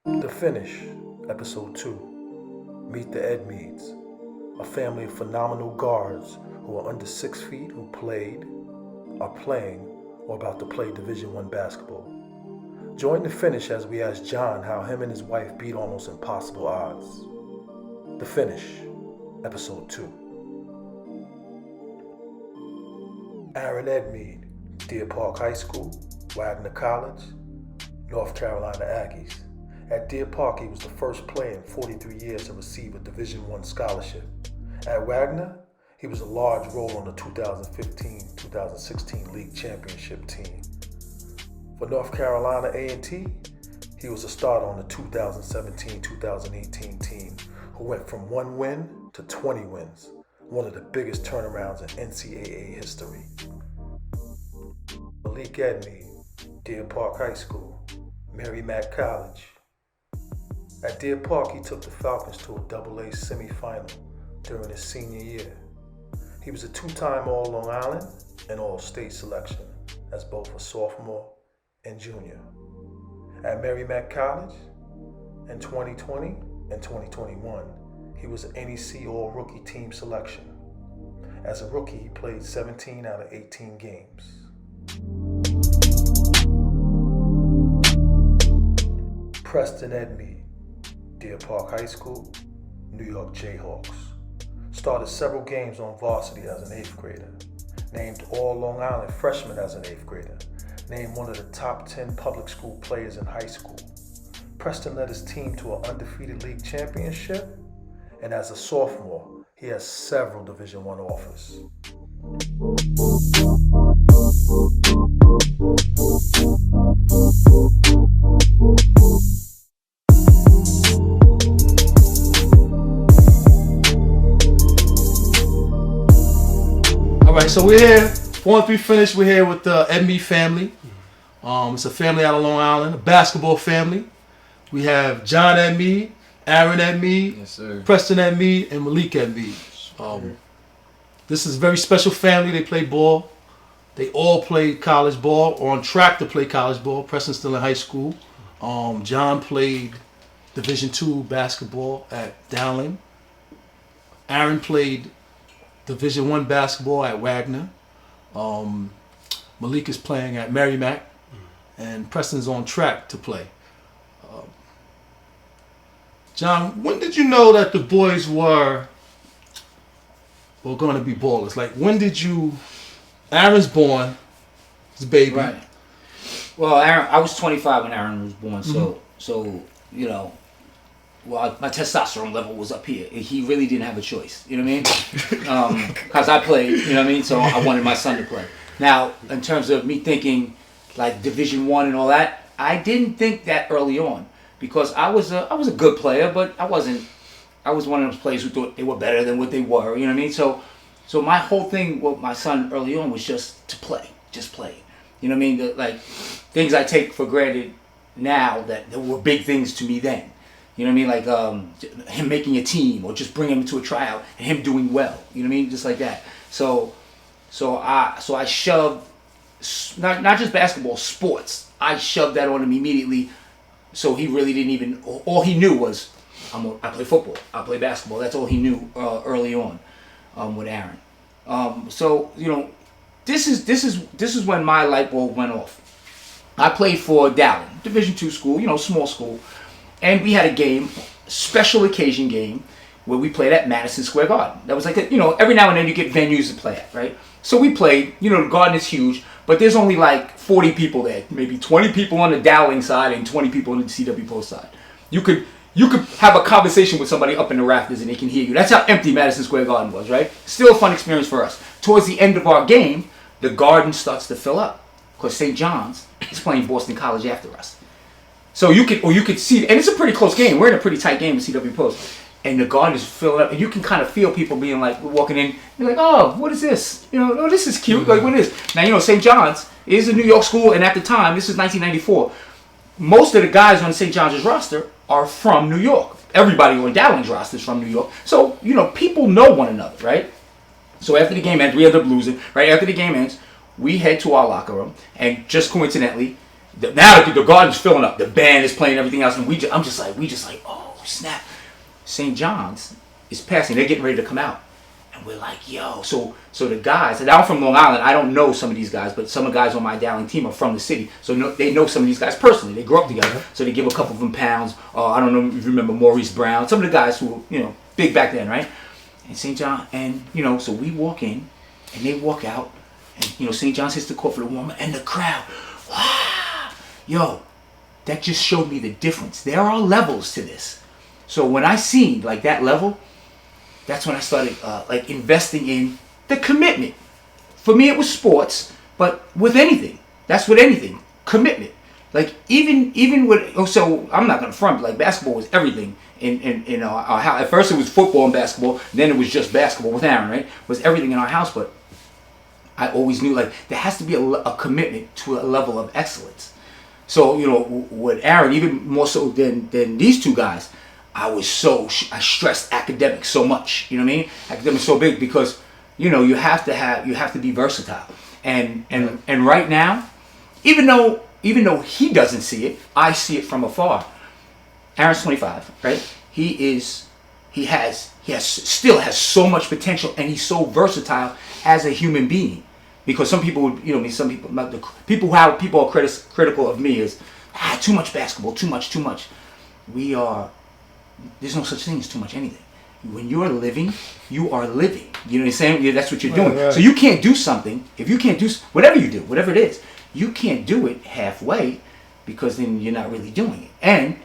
The Finish, Episode 2. Meet the Edmeads, a family of phenomenal guards who are under 6 feet who played, are playing, or about to play Division I basketball. Join The Finish as we ask John how him and his wife beat almost impossible odds. The Finish, Episode 2. Aaron Edmead, Deer Park High School, Wagner College, North Carolina Aggies. At Deer Park, he was the first player in 43 years to receive a Division I scholarship. At Wagner, he was a large role on the 2015-2016 league championship team. For North Carolina A&T, he was a starter on the 2017-2018 team who went from 1 win to 20 wins, one of the biggest turnarounds in NCAA history. Malik Edmead, Deer Park High School, Edmead College. At Deer Park, he took the Falcons to a AA semifinal during his senior year. He was a 2-time All-Long Island and All-State selection as both a sophomore and junior. At Edmead College, in 2020 and 2021, he was an NEC All-Rookie Team selection. As a rookie, he played 17 out of 18 games. Preston Edmead, Deer Park High School, New York Jayhawks. Started several games on varsity as an 8th grader. Named All-Long Island freshman as an 8th grader. Named one of the top 10 public school players in high school. Preston led his team to an undefeated league championship, and as a sophomore, he has several Division I offers. Alright, so we're here, 4-3 finish. We're here with the Edmead family. It's a family out of Long Island, a basketball family. We have John Edmead, Aaron Edmead, yes, sir. Preston Edmead, and Malik Edmead. This is a very special family. They play ball. They all play college ball, or on track to play college ball. Preston's still in high school. John played Division II basketball at Dowling. Aaron played Division I basketball at Wagner. Malik is playing at Edmead, and Preston's on track to play. John, when did you know that the boys were going to be ballers? Like, when did you? Aaron's born, his baby. Right. Well, Aaron, I was 25 when Aaron was born, so you know. Well, my testosterone level was up here. He really didn't have a choice. You know what I mean? Because I played, you know what I mean? So I wanted my son to play. Now, in terms of me thinking like Division I and all that, I didn't think that early on because I was a good player, but I was one of those players who thought they were better than what they were. You know what I mean? So my whole thing with my son early on was just to play, just play. You know what I mean? Like things I take for granted now that were big things to me then. You know what I mean? Like him making a team or just bringing him to a tryout and him doing well. You know what I mean? Just like that. So I shoved not just basketball, sports. I shoved that on him immediately. So he really didn't even. All he knew was I play football. I play basketball. That's all he knew early on with Aaron. So you know, this is when my light bulb went off. I played for Dowling, Division II school. You know, small school. And we had a game, special occasion game, where we played at Madison Square Garden. That was like, every now and then you get venues to play at, right? So we played, the Garden is huge, but there's only like 40 people there. Maybe 20 people on the Dowling side and 20 people on the CW Post side. You could have a conversation with somebody up in the rafters and they can hear you. That's how empty Madison Square Garden was, right? Still a fun experience for us. Towards the end of our game, the Garden starts to fill up because St. John's is playing Boston College after us. So you could see, and it's a pretty close game. We're in a pretty tight game with CW Post, and the Garden is filling up, and you can kind of feel people being like, walking in, you're like, oh, what is this? Oh, this is cute. Like, what is? Now, St. John's is a New York school, and at the time, this is 1994. Most of the guys on St. John's roster are from New York. Everybody on Dowling's roster is from New York. So people know one another, right? So after the game ends, we end up losing. Right after the game ends, we head to our locker room, and just coincidentally, Now the garden's filling up. The band is playing, everything else, and we just like, oh snap! St. John's is passing. They're getting ready to come out, and we're like, yo. So the guys, and I'm from Long Island. I don't know some of these guys, but some of the guys on my Dowling team are from the city, so they know some of these guys personally. They grew up together, so they give a couple of them pounds. I don't know if you remember Maurice Brown. Some of the guys who were, big back then, right? And St. John, and so we walk in, and they walk out, and St. John's hits the court for the warm-up, and the crowd, wow, yo, that just showed me the difference. There are levels to this. So when I seen like that level, that's when I started like investing in the commitment. For me, it was sports, but with anything, that's with anything, commitment. Like even with, so I'm not gonna front, like basketball was everything in our house. At first it was football and basketball, and then it was just basketball with Aaron, right? It was everything in our house, but I always knew like there has to be a commitment to a level of excellence. So with Aaron, even more so than these two guys, I stressed academics so much. You know what I mean? Academics so big because you have to be versatile. And right now, even though he doesn't see it, I see it from afar. Aaron's 25, right? He still has so much potential, and he's so versatile as a human being. Because some people would, some people, people are critical of me is too much basketball, too much. There's no such thing as too much anything. When you're living, you are living. You know what I'm saying? Yeah, that's what you're doing. Right. So you can't do something, if you can't do, whatever you do, whatever it is, you can't do it halfway because then you're not really doing it. And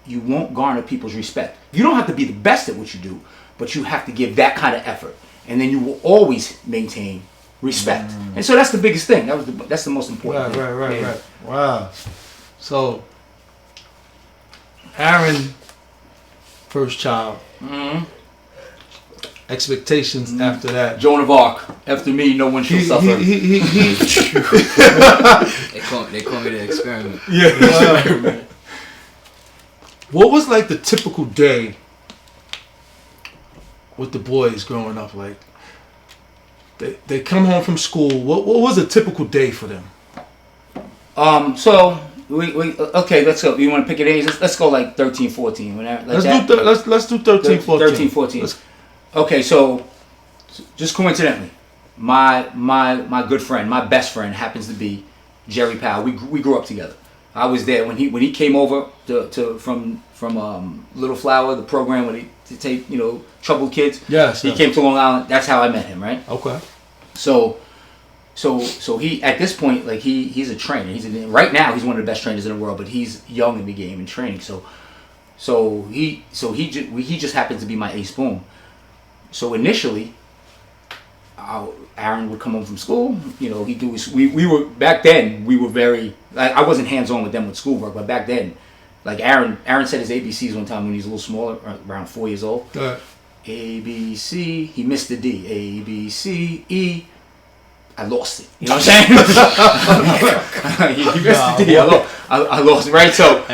you won't garner people's respect. You don't have to be the best at what you do, but you have to give that kind of effort. And then you will always maintain respect. And so that's the biggest thing. That's the most important thing. Right. Wow. So, Aaron, first child. Mm-hmm. Expectations after that. Joan of Arc. After me, no one shall suffer. They call me the experiment. Yeah. What was like the typical day with the boys growing up? Like, they come home from school. What was a typical day for them? So we okay. Let's go. You want to pick an age? Let's go like 13, 14. Let's do 13, 14. 13, 14. Okay, so just coincidentally, my good friend, my best friend happens to be Jerry Powell. We grew up together. I was there when he came over from Little Flower, the program where they take troubled kids. Yes. He came to Long Island. That's how I met him, right? Okay. So he at this point, like he's a trainer. Right now he's one of the best trainers in the world, but he's young in the game and training. So he just happens to be my ace boom. So initially, Aaron would come home from school. He'd do his. We were back then. We were very. I wasn't hands on with them with schoolwork, but back then, like Aaron said his ABCs one time when he was a little smaller, around 4 years old. A B C. He missed the D. A B C E. I lost it. You know what I'm saying? He missed the D. I lost it. Right. So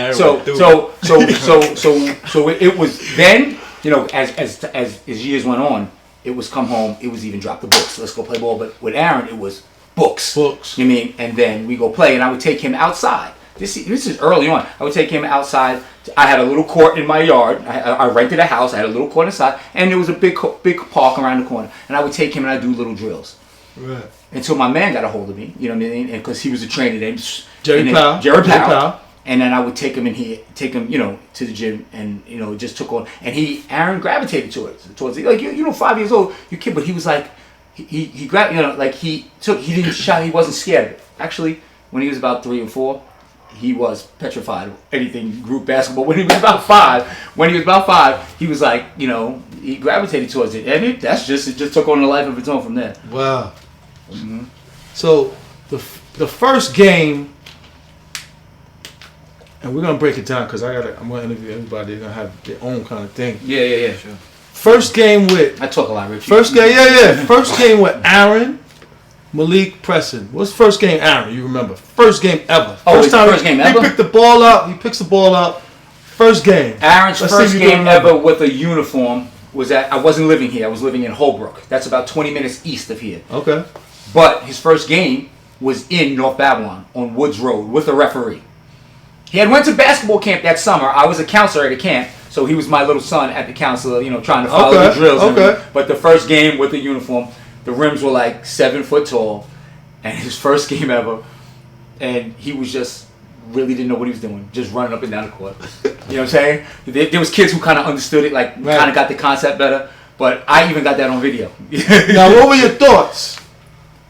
it was then. As years went on, it was come home. It was even drop the books. Let's go play ball. But with Aaron, it was books. Books. You mean? And then we go play, and I would take him outside. This is early on. I would take him outside. I had a little court in my yard. I rented a house. I had a little court inside, and there was a big park around the corner. And I would take him and I'd do little drills. Right. Until my man got a hold of me. You know what I mean? Because he was a trainer then. Jerry Powell. And then I would take him to the gym, and it just took on. And Aaron gravitated towards it. Like 5 years old, you kid, but he was like, he grabbed, he didn't shy, he wasn't scared. Actually, when he was about 3 and 4, he was petrified of anything group basketball. When he was about five, he was like, he gravitated towards it, and it just took on a life of its own from there. Wow. Mm-hmm. So the first game. And we're gonna break it down because I'm gonna interview everybody. They're gonna have their own kind of thing. Yeah, sure. First game with. I talk a lot, Rich. First game, First game with Aaron, Malik, Preston. What's the first game, Aaron? You remember? First game ever. First game ever. He picked the ball up. He picks the ball up. First game. Aaron's first game ever with a uniform was I wasn't living here. I was living in Holbrook. That's about 20 minutes east of here. Okay. But his first game was in North Babylon on Woods Road with a referee. He had went to basketball camp that summer. I was a counselor at a camp, so he was my little son at the counselor, trying to follow the drills. Okay. But the first game with the uniform, the rims were like 7 foot tall, and his first game ever, and he was just really didn't know what he was doing, just running up and down the court. You know what I'm saying? There was kids who kind of understood it, like kind of got the concept better. But I even got that on video. Now, what were your thoughts?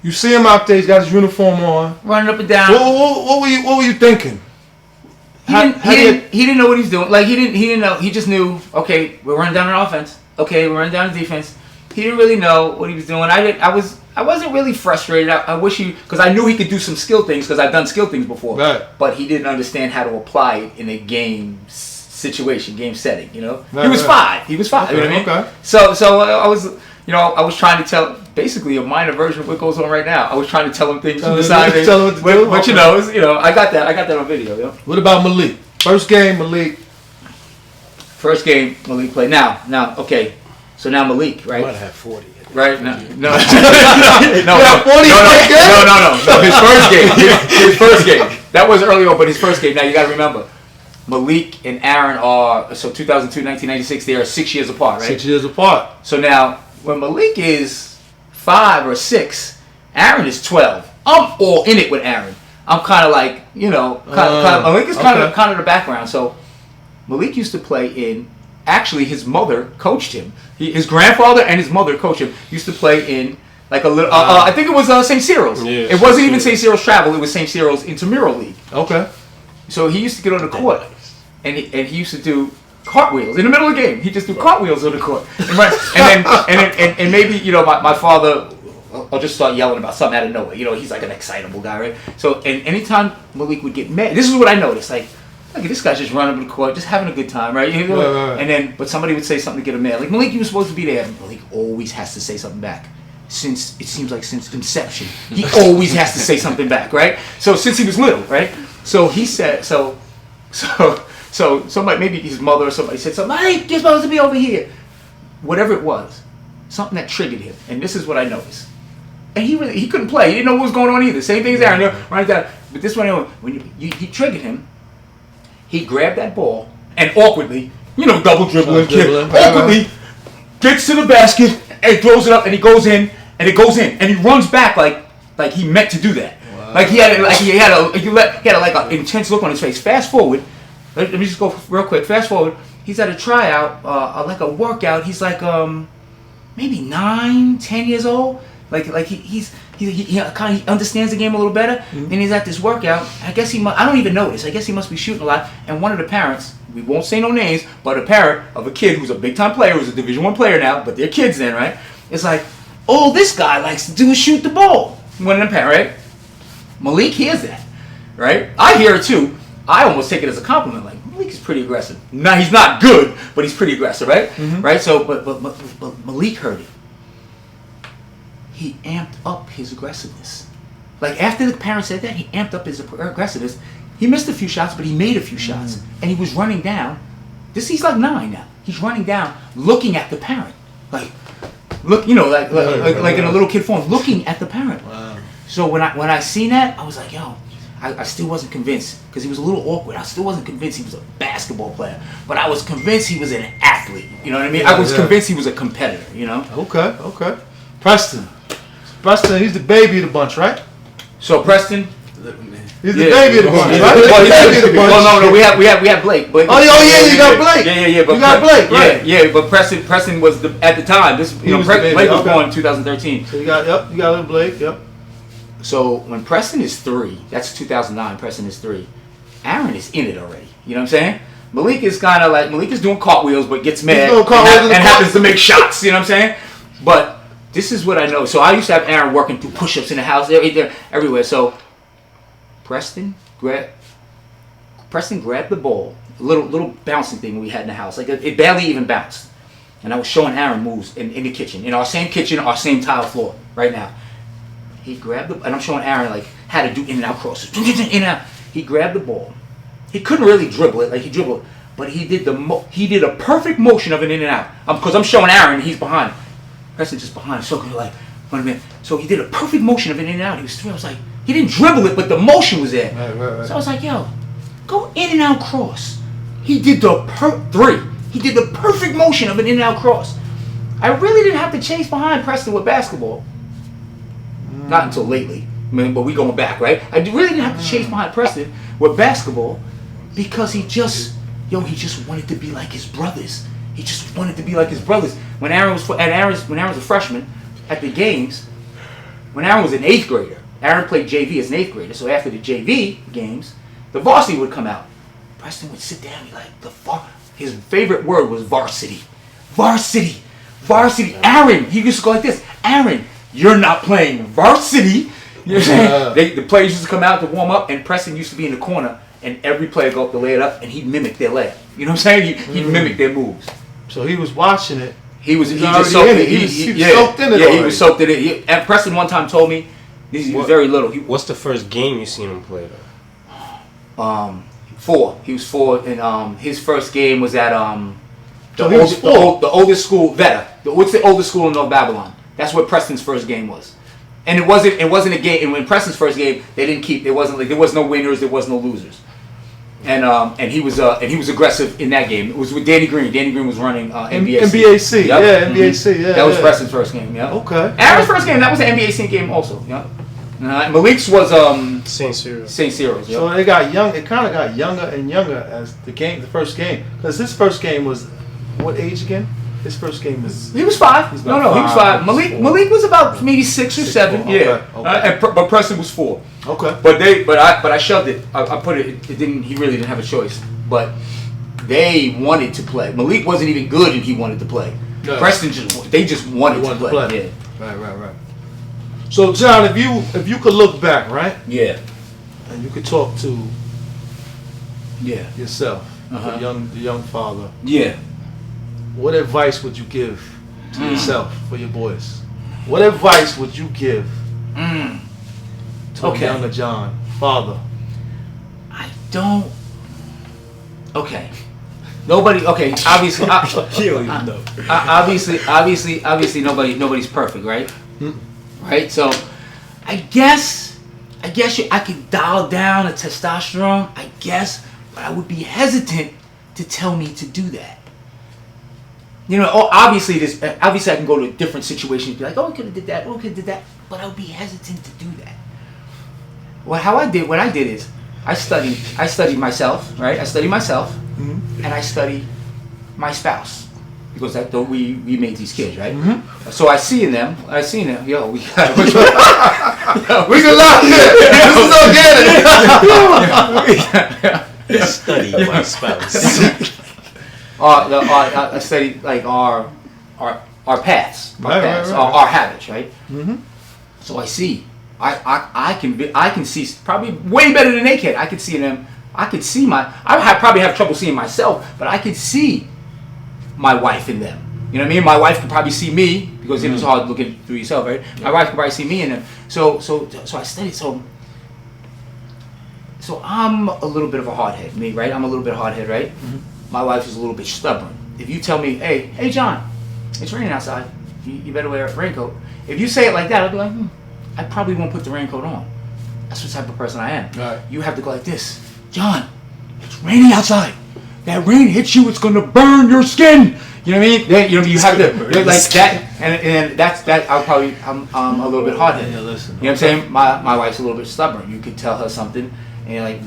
You see him out there, he's got his uniform on, running up and down. What were you thinking? He didn't know what he was doing. Like he didn't know. He just knew. Okay, we're running down an offense. Okay, we're running down the defense. He didn't really know what he was doing. I wasn't really frustrated. I wish because I knew he could do some skill things because I've done skill things before. Right. But he didn't understand how to apply it in a game situation, game setting. Right, he was 5. He was 5. Okay, You know what I mean? okay. So I was. I was trying to tell basically a minor version of what goes on right now. I was trying to tell him things to decide. Tell him what to do. But I got that on video. What about Malik? First game, Malik. First game, Malik played. Now, okay. So now Malik, right? I might have 40. Right? No. No. His first game. That was early on, but his first game. Now you got to remember, Malik and Aaron are 2002, 1996. They are 6 years apart, right? 6 years apart. So now, when Malik is 5 or 6, Aaron is 12. I'm all in it with Aaron. I'm kind of like, Malik is kind of the background. So Malik used to play in. Actually, his mother coached him. His grandfather and his mother coached him. Used to play in like a little. I think it was St. Cyril's. Yeah, it wasn't even St. Cyril's Travel. It was St. Cyril's Intramural League. Okay. So he used to get on the court, and he used to do cartwheels in the middle of the game. He just do cartwheels on the court, and maybe my father. I'll just start yelling about something out of nowhere. He's like an excitable guy, right? So, and anytime Malik would get mad, this is what I noticed. Like, look, this guy's just running up the court, just having a good time, right? Right. And then, but somebody would say something to get him mad. Like, Malik, you were supposed to be there. Malik always has to say something back. Since inception, he always has to say something back, right? So, since he was little, right? So he said, so somebody, maybe his mother or somebody said something. Hey, you're supposed to be over here. Whatever it was, something that triggered him. And this is what I noticed. And he couldn't play. He didn't know what was going on either. Same thing as Aaron. Right down. But this one, when he triggered him, he grabbed that ball and awkwardly, double dribbling, awkwardly gets to the basket and throws it up, and he goes in, and it goes in, and he runs back like he meant to do that. Wow. Like he had an intense look on his face. Fast forward, let me just go real quick. Fast forward, he's at a tryout, like a workout. He's like maybe 9, 10 years old. Like he kind of understands the game a little better, and he's at this workout. I guess I don't even notice. I guess he must be shooting a lot. And one of the parents, we won't say no names, but a parent of a kid who's a big time player, who's a Division I player now, but they're kids then, right? It's like, all this guy likes to do is shoot the ball. One of them parents, right? Malik hears that, right? I hear it too. I almost take it as a compliment. Like, Malik is pretty aggressive. Now he's not good, but he's pretty aggressive, right? Mm-hmm. Right. So, but Malik heard it. He amped up his aggressiveness. Like, after the parent said that, he amped up his aggressiveness. He missed a few shots, but he made a few shots. And he was running down. He's like 9 now. He's running down, looking at the parent. Like, look, like in a little kid form, looking at the parent. Wow. So when I seen that, I was like, yo, I still wasn't convinced, because he was a little awkward. I still wasn't convinced he was a basketball player, but I was convinced he was an athlete. You know what I mean? I was convinced he was a competitor, Okay. Preston, he's the baby of the bunch, right? So Preston, he's the baby of the bunch, right? Well, no, we have Blake. You got Blake. Yeah. But you got Blake, right? Yeah. But Preston was at the time. Blake was born in 2013. So you got little Blake. Yep. So when Preston is 3, that's 2009. Preston is 3. Aaron is in it already. You know what I'm saying? Malik is doing cartwheels, but gets mad and happens to make shots. You know what I'm saying? But this is what I know. So I used to have Aaron working through push-ups in the house, everywhere. So Preston grabbed the ball, a little bouncing thing we had in the house. Like, it barely even bounced. And I was showing Aaron moves in the kitchen, in our same kitchen, our same tile floor right now. He grabbed and I'm showing Aaron like how to do in and out crosses. In and out. He grabbed the ball. He couldn't really dribble it like he dribbled it, but he did a perfect motion of an in and out. Because I'm showing Aaron, he's behind. Preston just behind. So like, wait a minute. So he did a perfect motion of an in and out. He was 3. I was like, he didn't dribble it, but the motion was there. Right. So I was like, yo, Go in and out cross. He did the three. He did the perfect motion of an in and out cross. I really didn't have to chase behind Preston with basketball. Not until lately. I mean, but we going back, right? I really didn't have to chase behind Preston with basketball because he just wanted to be like his brothers. He just wanted to be like his brothers. When Aaron was a freshman at the games, when Aaron was an 8th grader, Aaron played JV as an 8th grader. So after the JV games, the varsity would come out. Preston would sit down and be like, his favorite word was varsity. Varsity. Varsity. Aaron. He used to go like this. Aaron, you're not playing varsity. You know what I'm saying? The players used to come out to warm up, and Preston used to be in the corner, and every player go up to lay it up, and he'd mimic their layup. You know what I'm saying? He'd mimic their moves. So he was watching it. He just already soaked in it. He was soaked in it. Yeah, he was soaked in it. And Preston one time told me, he was very little. What's the first game you seen him play though? 4. He was 4, and his first game was at So he was 4. the oldest school, Veta. What's the oldest school in North Babylon? That's what Preston's first game was. And it wasn't a game. And when Preston's first game, they didn't keep. There was no winners. There was no losers. And he was aggressive in that game. It was with Danny Green. Danny Green was running NBAC. NBAC. Yep. Yeah, NBAC. Yeah. That was Preston's first game. Yeah. Okay. Aaron's first game. That was an NBAC game also. Yeah. Malik's was St. Cyril. St. Cyril's. Yep. So it got young. It kind of got younger and younger as the first game, because his first game was what age again? His first game was. He was 5. He was 5. Malik was about maybe 6 or 7. 4. Yeah. Okay. But Preston was 4. Okay. But I shoved it. I put it. It didn't. He really didn't have a choice. But they wanted to play. Malik wasn't even good, and he wanted to play. No. Preston just wanted to play. Yeah. Right. So John, if you could look back, right, Yeah. and you could talk to Yeah. yourself, the young father, Yeah. what advice would you give to yourself for your boys? What advice would you give to a younger John, father? I don't. Okay. Nobody. Okay. Obviously. You don't even know. Obviously, nobody's perfect, right? Right. So, I guess I could dial down the testosterone. I guess, but I would be hesitant to tell me to do that. You know, obviously I can go to different situations and be like, oh, we could have did that, oh, we could have did that, but I would be hesitant to do that. What I did is I studied myself, right? I studied myself, and I studied my spouse, because we made these kids, right? So I see in them, yo, we got we can lock Study my spouse. I studied like our paths, our habits, right? So I see, I can see probably way better than they can. I could see them. I could see probably have trouble seeing myself, but I could see my wife in them. You know what I mean? My wife could probably see me, because it was hard looking through yourself, right? My wife could probably see me in them. So I studied. So I'm a little bit of a hardhead, me, right? I'm a little bit hardhead, right? My wife is a little bit stubborn. If you tell me, hey John, it's raining outside, you better wear a raincoat. If you say it like that, I'll be like, I probably won't put the raincoat on. That's the type of person I am. Right. You have to go like this, John, it's raining outside. That rain hits you, it's gonna burn your skin. You know what I mean? You have to like that, and that's that. I'm a little bit hard-headed. Yeah, listen. You know what I'm saying? My wife's a little bit stubborn. You could tell her something, and like,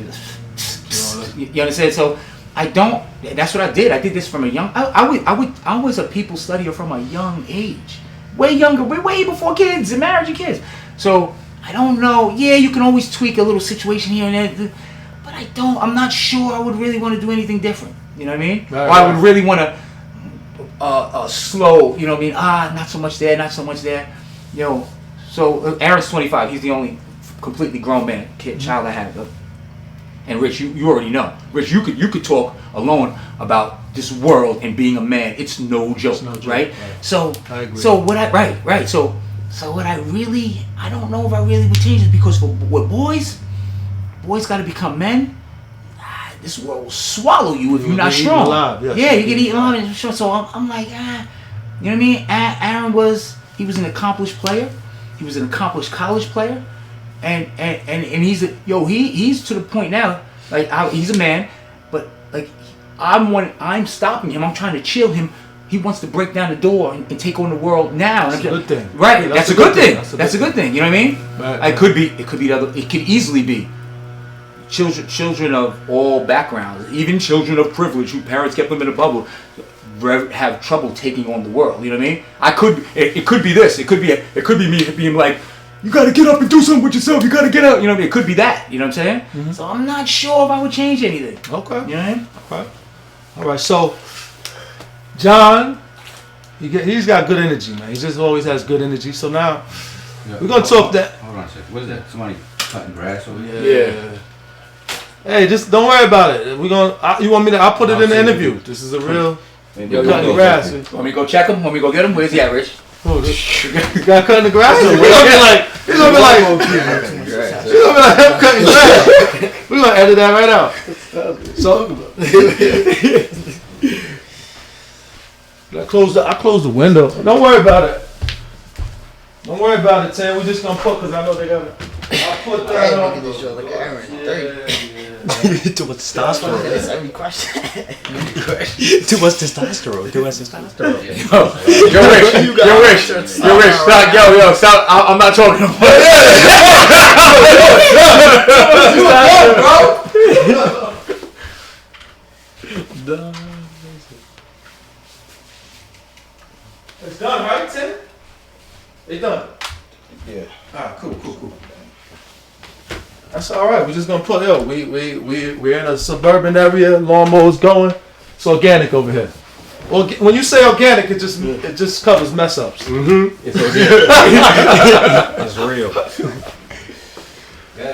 you understand? So I don't. That's what I did. I did this from a young. I was a people studier from a young age, way younger, way before kids and marriage and kids. So I don't know. Yeah, you can always tweak a little situation here and there, but I don't. I'm not sure I would really want to do anything different. You know what I mean? Right, or I would really want to slow. You know what I mean? Not so much there, not so much there. You know. So Aaron's 25. He's the only completely grown man, child I have. And Rich, you already know. Rich, you could talk alone about this world and being a man. It's no joke, right? So I agree. So what what I don't know if I really would change it, because with boys got to become men. This world will swallow you if you're not strong. Alive, yes. Yeah, you get eaten alive. And so I'm like, you know what I mean? Aaron was an accomplished player. He was an accomplished college player. And he's to the point now Like he's a man, but like I'm stopping him. I'm trying to chill him. He wants to break down the door and take on the world now. That's a good thing. Right. Yeah, that's a good thing. That's a good thing. You know what I mean? Right. It could be. It could be the other. It could easily be. Children of all backgrounds, even children of privilege, whose parents kept them in a bubble, have trouble taking on the world. You know what I mean? It could be this. It could be me being like, you got to get up and do something with yourself. You got to get out. You know what I mean? It could be that. You know what I'm saying? Mm-hmm. So I'm not sure if I would change anything. Okay. You know what I mean? Okay. All right. So John, he's got good energy, man. He just always has good energy. So now we're gonna talk that. Hold on a second. What is that? Somebody cutting grass over here? Yeah. Hey, just don't worry about it. We're gonna. You want me to? I'll put it in the interview. This is a real cutting grass. Want me to go check him? Want me to go get him? Where's he at, Rich? Oh, this guy cutting the grass. He's gonna be like, I'm cutting grass. We're gonna edit that right out. So, I close the window. Don't worry about it. Don't worry about it, Tim. We're just gonna put, because I know they got it. I'll put that on. Look at this show like Aaron. Too much testosterone. That's every question. Too much testosterone. Too much testosterone. Yo, Rich. Stop. Yo, stop. I'm not talking about it. It's done, right, Tim? It's done. Yeah. Alright, cool. That's all right. We're just gonna put we're in a suburban area. Lawnmower's going. It's organic over here. Well, when you say organic, it just covers mess ups. Mm-hmm. It's real.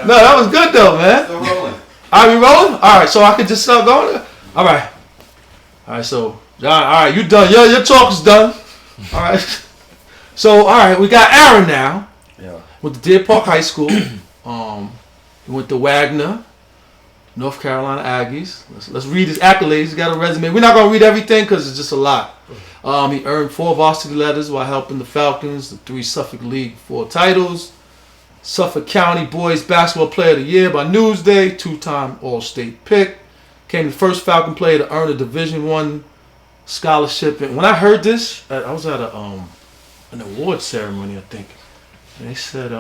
No, that was good though, man. Still rolling. Are we rolling? All right, so I can just start going. All right. So John, all right, you done? Your talk is done. All right. So all right, we got Aaron now. Yeah. With the Deer Park High School. He went to Wagner, North Carolina Aggies. Let's read his accolades. He got a resume. We're not gonna read everything because it's just a lot. He earned 4 varsity letters while helping the Falcons, the 3 Suffolk League 4 titles, Suffolk County Boys Basketball Player of the Year by Newsday, 2-time All-State pick. Became the first Falcon player to earn a Division I scholarship. And when I heard this, I was at an award ceremony, I think, and they said,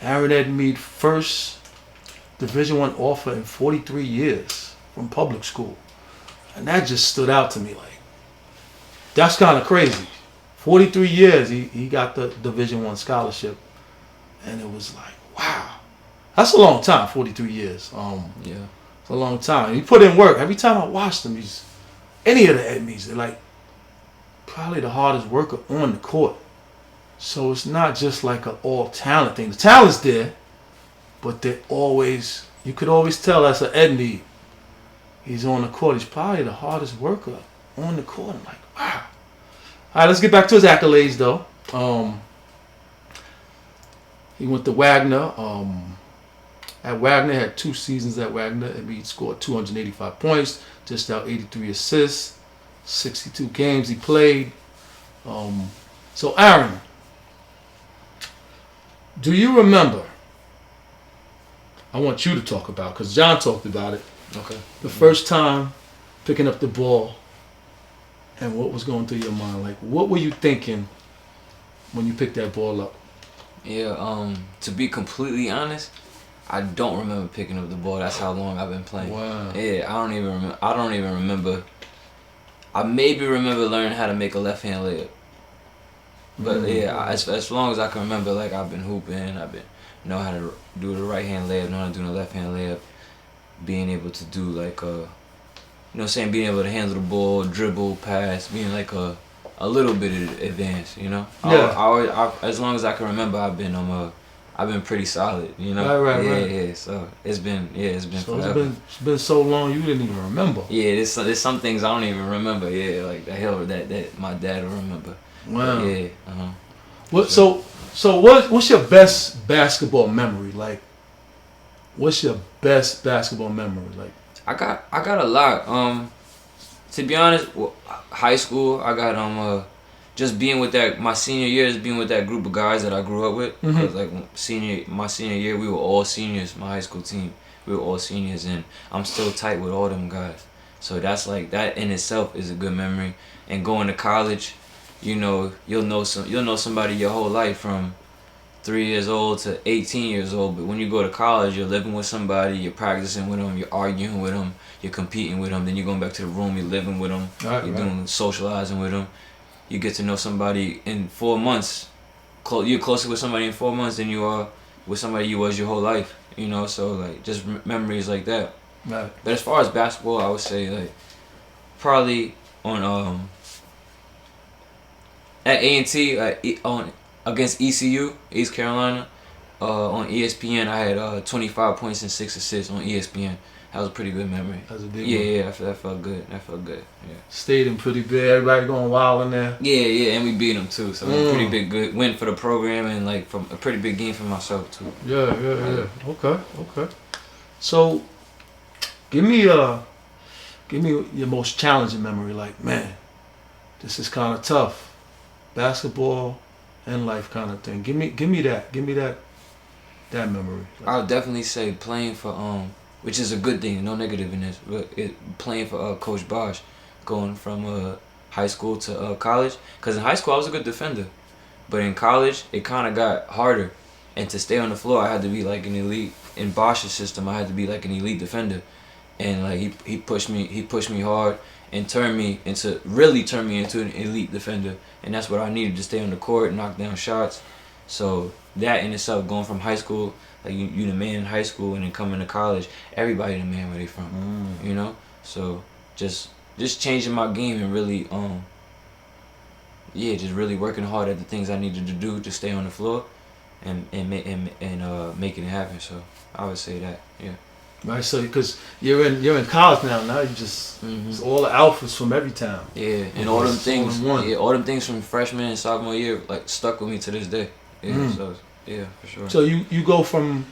Aaron Edmead, first Division I offer in 43 years from public school. And that just stood out to me. Like, that's kind of crazy. 43 years he got the Division I scholarship. And it was like, wow. That's a long time, 43 years. Yeah. It's a long time. He put in work. Every time I watched him, any of the Edmeads, they're like probably the hardest worker on the court. So it's not just like an all talent thing. The talent's there, but you could always tell that's an Edmead. He's on the court. He's probably the hardest worker on the court. I'm like, wow. All right, let's get back to his accolades though. He went to Wagner. At Wagner, had 2 seasons at Wagner. Edmead scored 285 points, just out 83 assists, 62 games he played. So Aaron, do you remember? I want you to talk about, because John talked about it. Okay. The first time picking up the ball and what was going through your mind. Like, what were you thinking when you picked that ball up? Yeah, to be completely honest, I don't remember picking up the ball. That's how long I've been playing. Wow. Yeah, I don't even remember. I maybe remember learning how to make a left-hand layup. But yeah, as long as I can remember, like, I've been hooping, know how to do the right-hand layup, know how to do the left-hand layup, being able to do like being able to handle the ball, dribble, pass, being like a little bit advanced, Yeah. I as long as I can remember, I've been pretty solid, Right. Yeah. So it's been So forever. it's been so long you didn't even remember. Yeah, there's some things I don't even remember. Yeah, like that my dad will remember. Wow. But yeah. What's your best basketball memory? Like, what's your best basketball memory? Like, I got a lot. To be honest, high school, I got just being with my senior year is being with that group of guys that I grew up with. Cause like my senior year, we were all seniors. My high school team, we were all seniors, and I'm still tight with all them guys. So that's like, that in itself is a good memory. And going to college, you know, you'll know somebody your whole life from 3 years old to 18 years old. But when you go to college, you're living with somebody, you're practicing with them, you're arguing with them, you're competing with them. Then you're going back to the room, you're living with them, you're doing socializing with them. You get to know somebody in 4 months. You're closer with somebody in 4 months than you are with somebody you was your whole life. You know, so like just memories like that. Right. But as far as basketball, I would say like probably on at A&T on against ECU, East Carolina, on ESPN, I had 25 points and 6 assists on ESPN. That was a pretty good memory. That was a big one. one. Yeah, that felt good. That felt good. Yeah. Stadium pretty big. Everybody going wild in there. Yeah, and we beat them too. So it was a pretty big good win for the program, and like from a pretty big game for myself too. Yeah. Okay. So, give me your most challenging memory. Like, man, this is kind of tough. Basketball and life kind of thing. Give me that memory. I'll definitely say playing for which is a good thing, no negative in this, but playing for Coach Bosch, going from high school to college. Because in high school I was a good defender, but in college it kind of got harder, and to stay on the floor I had to be like an elite. In Bosch's system, I had to be like an elite defender, and like he pushed me hard and turned me into an elite defender, and that's what I needed to stay on the court and knock down shots. So that in itself, going from high school, like you the man in high school, and then coming to college, everybody the man where they from, you know. So just changing my game and really just really working hard at the things I needed to do to stay on the floor, and making it happen. So I would say that, yeah. Right, so because you're in college now you just it's all the alphas from every town. Yeah, and all them things, all them things from freshman and sophomore year like stuck with me to this day. Yeah, so yeah, for sure. So you go from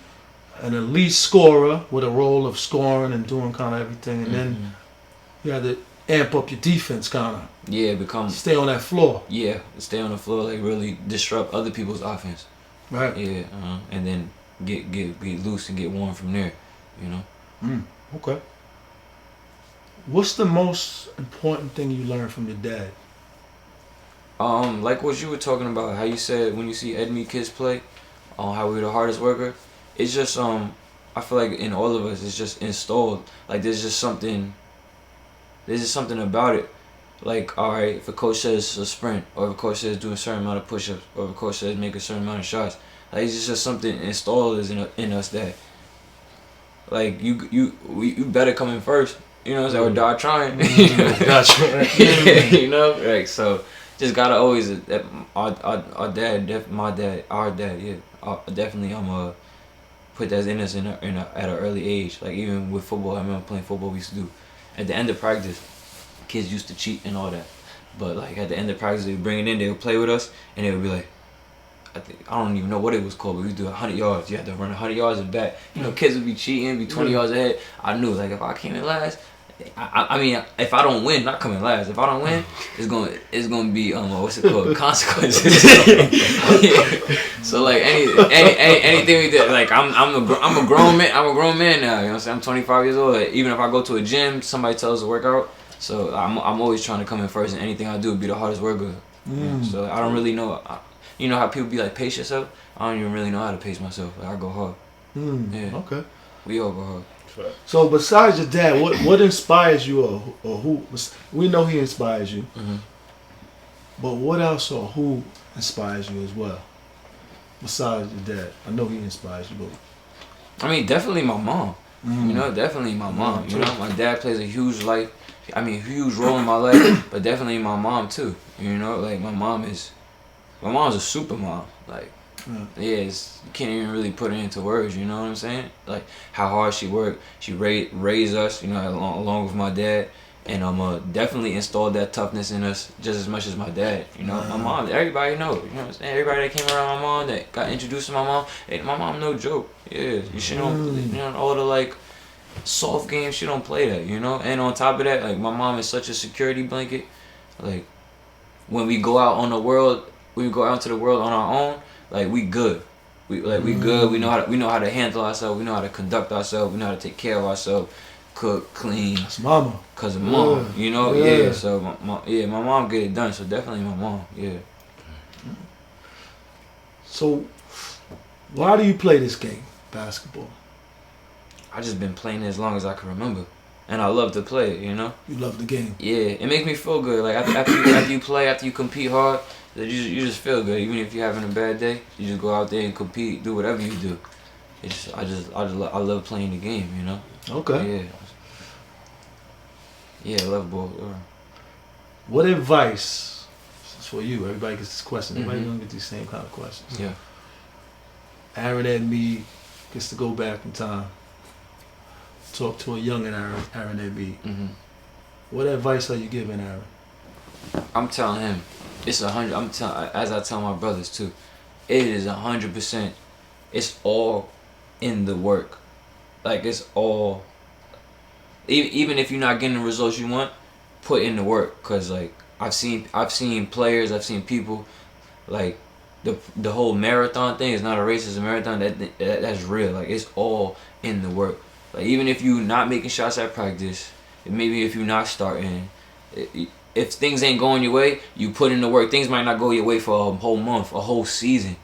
an elite scorer with a role of scoring and doing kind of everything, and then you had to amp up your defense, kind of. Yeah, stay on that floor. Yeah, stay on the floor, like really disrupt other people's offense. Right. Yeah, and then get loose and get warm from there. You know. Okay. What's the most important thing you learned from your dad? Like what you were talking about, how you said when you see Edmead kids play, how we're the hardest worker. It's just I feel like in all of us, it's just installed. Like there's just something about it. Like, all right, if a coach says a sprint, or if a coach says do a certain amount of push-ups, or if a coach says make a certain amount of shots, like it's just something installed in us that, like you better come in first, you know, or die trying. Gotcha. You know, like so, just gotta always our dad, definitely put that in us at an early age. Like even with football, I remember playing football. We used to do at the end of practice. Kids used to cheat and all that, but like at the end of practice, they would bring it in. They would play with us, and they would be like, I don't even know what it was called, but we do 100 yards. You had to run 100 yards and back. You know, kids would be cheating, be 20 yards ahead. I knew, like, if I came in last, I mean, if I don't win, not coming last. If I don't win, it's gonna be what's it called, consequences. So like anything we did, like I'm a grown man. I'm a grown man now. You know what I'm saying? I'm 25 years old. Like, even if I go to a gym, somebody tells us to work out. So I'm always trying to come in first, and anything I do be the hardest worker. So I don't really know. You know how people be like, pace yourself? I don't even really know how to pace myself. Like, I go hard. Yeah. Okay. We all go hard. So besides your dad, what inspires you, or who? We know he inspires you, but what else or who inspires you as well? Besides your dad, I know he inspires you, but I mean, definitely my mom. You know, definitely my mom. You know, my dad plays a huge role in my life, but definitely my mom too. You know, like my mom's a super mom. Like, you can't even really put it into words. You know what I'm saying? Like how hard she worked. She raised us. You know, along with my dad, and definitely installed that toughness in us just as much as my dad. You know, my mom. Everybody knows. You know what I'm saying? Everybody that came around my mom, that got introduced to my mom. Hey, my mom no joke. Yeah, she don't. You know, all the like soft games, she don't play that. You know, and on top of that, like my mom is such a security blanket. Like when we go out into the world on our own, like we good. We good. We know how to handle ourselves. We know how to conduct ourselves. We know how to take care of ourselves. Cook, clean. That's mama. Cause of mom, you know. Yeah. So my mom get it done. So definitely my mom. Yeah. So, why do you play this game, basketball? I just been playing it as long as I can remember, and I love to play it. You know. You love the game. Yeah, it makes me feel good. Like after you play, after you compete hard, you just feel good. Even if you're having a bad day, you just go out there and compete, do whatever you do. I love playing the game. You know. Okay. Yeah. Yeah, I love ball. What advice? This is for you. Everybody gets this question. Everybody gonna get these same kind of questions. Yeah. Aaron Edmead gets to go back in time. Talk to a young Aaron Edmead. Mm-hmm. What advice are you giving Aaron? I'm telling him, it's 100. As I tell my brothers too, it is 100%. It's all in the work. Like it's all. Even if you're not getting the results you want, put in the work. Cause like I've seen players, I've seen people, like the whole marathon thing is not a race, it's a marathon. That's real. Like it's all in the work. Like even if you're not making shots at practice, maybe if you're not starting, if things ain't going your way, you put in the work. Things might not go your way for a whole month, a whole season.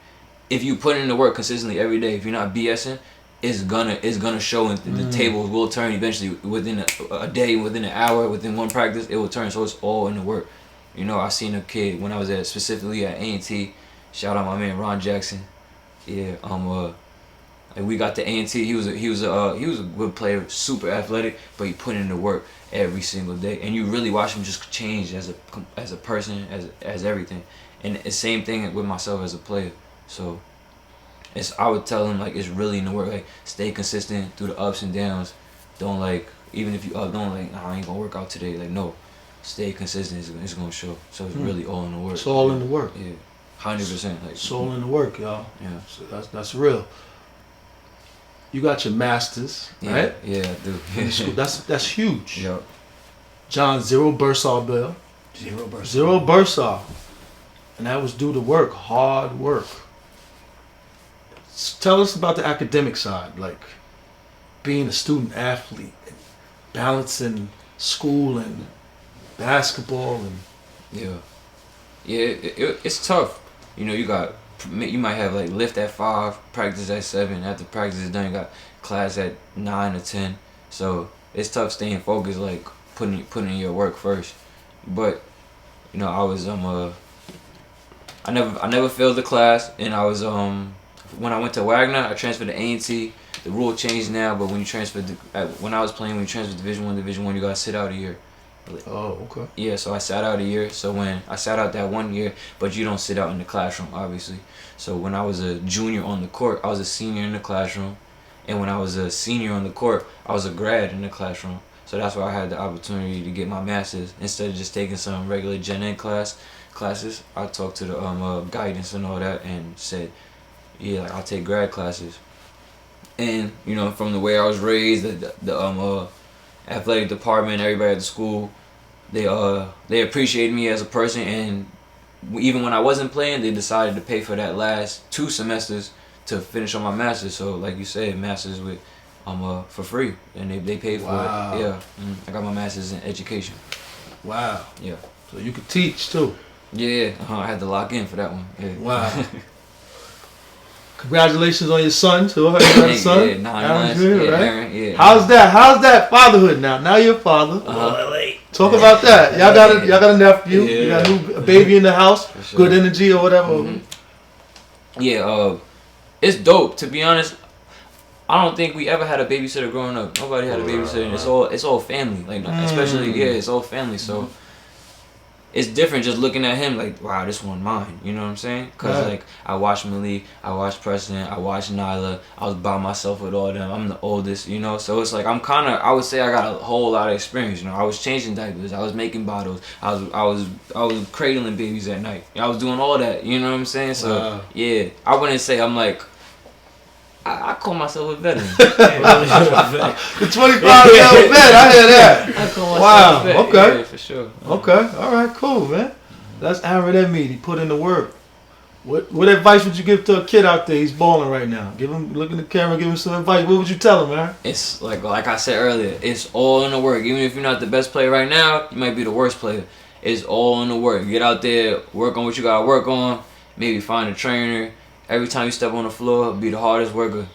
If you put in the work consistently every day, if you're not BSing, it's gonna show, and the tables will turn eventually within a day, within an hour, within one practice, it will turn. So it's all in the work. You know, I seen a kid when I was specifically at A&T. Shout out my man Ron Jackson. Yeah, like we got to A&T. He was a good player, super athletic, but he put in the work every single day, and you really watch him just change as a person, as everything. And the same thing with myself as a player. So. I would tell him like it's really in the work. Like stay consistent through the ups and downs. Don't like even if you up, don't like I ain't gonna work out today. Like no, stay consistent. It's gonna show. So it's really all in the work. It's all in the work. Yeah, 100%. Like it's all in the work, y'all. Yeah, so that's real. You got your masters, right? Yeah, I do. In school. That's huge. Yep. John, 0 Bursar Bell. 0 Bursar. 0 Bursar. And that was due to work, hard work. Tell us about the academic side, like being a student athlete, and balancing school and basketball and. It's tough. You know, you might have like lift at 5, practice at 7. After practice is done, you got class at 9 or 10. So it's tough staying focused, like putting in your work first. But you know, I was I never failed the class, and I was when I went to Wagner, I transferred to A&T. The rule changed now, but when you transferred when I was playing, when you transferred to Division I, you gotta sit out a year. Oh, okay. Yeah, so I sat out a year. So when I sat out that 1 year, but you don't sit out in the classroom, obviously. So when I was a junior on the court, I was a senior in the classroom. And when I was a senior on the court, I was a grad in the classroom. So that's why I had the opportunity to get my master's. Instead of just taking some regular Gen Ed classes, I talked to the guidance and all that and said, yeah, like, I'll take grad classes. And, you know, from the way I was raised, the athletic department, everybody at the school, they appreciated me as a person, and even when I wasn't playing, they decided to pay for that last 2 semesters to finish on my master's. So like you said, master's with for free, and they paid for it. Yeah, I got my master's in education. Wow. Yeah. So you could teach too. Yeah, I had to lock in for that one. Yeah. Wow. Congratulations on your son too. You got a son? Yeah, 9 months. Yeah, right? Aaron, yeah. How's that fatherhood now? Now you're a father. Talk about that. Y'all got a nephew. Yeah. You got a baby in the house. Sure. Good energy or whatever. Mm-hmm. Yeah, it's dope. To be honest, I don't think we ever had a babysitter growing up. Nobody had a babysitter. It's all family. Like especially it's all family. So it's different just looking at him like, wow, this one mine. You know what I'm saying? Cause like I watched Malik, I watched Preston, I watched Nyla. I was by myself with all them. I'm the oldest, you know. So it's like I would say I got a whole lot of experience. You know, I was changing diapers, I was making bottles, I was cradling babies at night. I was doing all that. You know what I'm saying? So yeah, I wouldn't say I'm like. I call myself a veteran. The 25-year-old vet, I hear that. I call myself Wow, a vet. okay. Yeah, for sure. Okay, all right, cool, man. That's Aaron Edmead. He put in the work. What advice would you give to a kid out there? He's balling right now. Look in the camera, give him some advice. What would you tell him, man? It's like I said earlier, it's all in the work. Even if you're not the best player right now, you might be the worst player. It's all in the work. Get out there, work on what you gotta work on. Maybe find a trainer. Every time you step on the floor, be the hardest worker.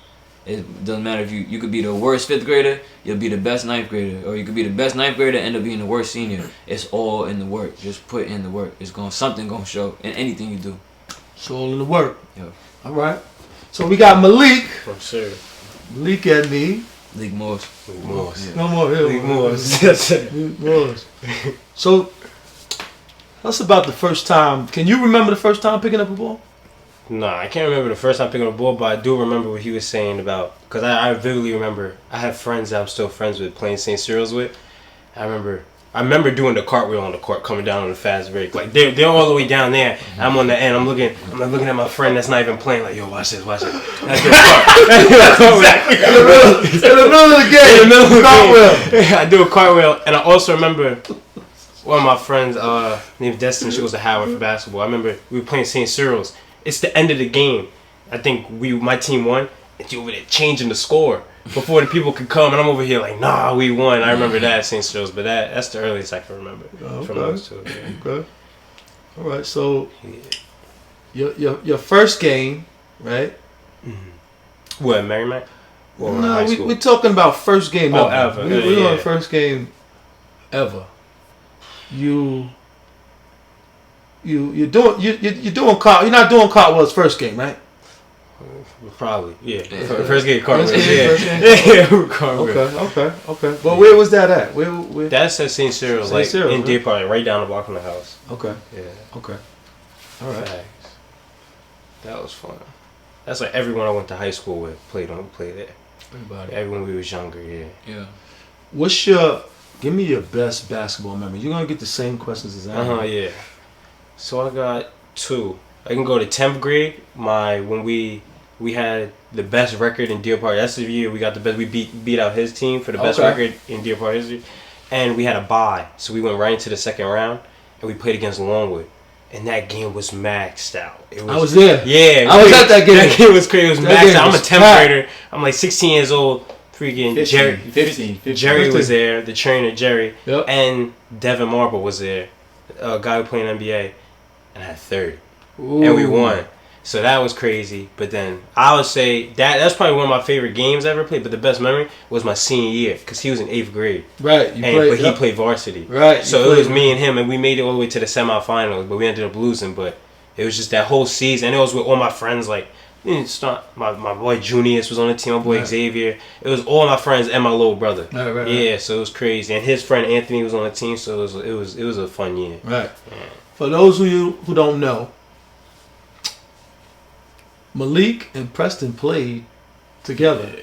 It doesn't matter if you could be the worst 5th grader, you'll be the best 9th grader, or you could be the best 9th grader and end up being the worst senior. It's all in the work. Just put in the work. Something gonna show in anything you do. It's all in the work. Yeah. All right. So we got Malik. I'm sure. Malik Edmead. League Morse. No more here. League Moors. League Moors. So that's about the first time. Can you remember the first time picking up a ball? Nah, I can't remember the first time picking up a ball, but I do remember what he was saying about, because I vividly remember, I have friends that I'm still friends with playing St. Cyril's with. I remember doing the cartwheel on the court, coming down on the fast break. Like they're all the way down there. I'm on the end. I'm looking at my friend that's not even playing. Like, yo, watch this. That's the cartwheel. In the middle of the game. In the middle of the cartwheel. game. I do a cartwheel, and I also remember one of my friends named Destin. She was a Howard for basketball. I remember we were playing St. Cyril's. It's the end of the game. I think my team won. And you over there changing the score before the people could come, and I'm over here like, nah, we won. I remember that at St. Cyril's, but that's the earliest I can remember from those two. Yeah. Okay. All right. So your first game, right? Mm-hmm. What, Merrimack? No, we're talking about first game ever. We're on first game ever. You're not doing cartwheels first game, right? Probably, yeah. First game cartwheel. Okay. But where was that at? Where? That's at St. Cyril's, like in Deer Park, right down the block from the house. Okay. Yeah. Okay. All right. Thanks. That was fun. That's like everyone I went to high school with played there. Everybody. Everyone we was younger, yeah. Yeah. Give me your best basketball memory. You're gonna get the same questions as I. Yeah. So I got 2. I can go to 10th grade. When we had the best record in Deer Park. That's the year we got the best. We beat out his team for the best record in Deer Park history, and we had a bye, so we went right into the second round, and we played against Longwood, and that game was maxed out. I was there. Yeah, I was at that game. That game was crazy. It was maxed out. I'm a 10th grader. I'm like 16 years old. Freaking 15. Jerry was there. The trainer Jerry, yep. And Devin Marble was there, a guy who played in NBA, and I had 30. Ooh. And we won. So that was crazy. But then I would say that's probably one of my favorite games I ever played. But the best memory was my senior year because he was in 8th grade. Right. But he played varsity. Right. So it was me and him, and we made it all the way to the semifinals. But we ended up losing. But it was just that whole season. And it was with all my friends. Like, my boy Junius was on the team. My boy Xavier. It was all my friends and my little brother. Right. Yeah. So it was crazy. And his friend Anthony was on the team. So it was a fun year. Right. Yeah. For those who don't know, Malik and Preston played together.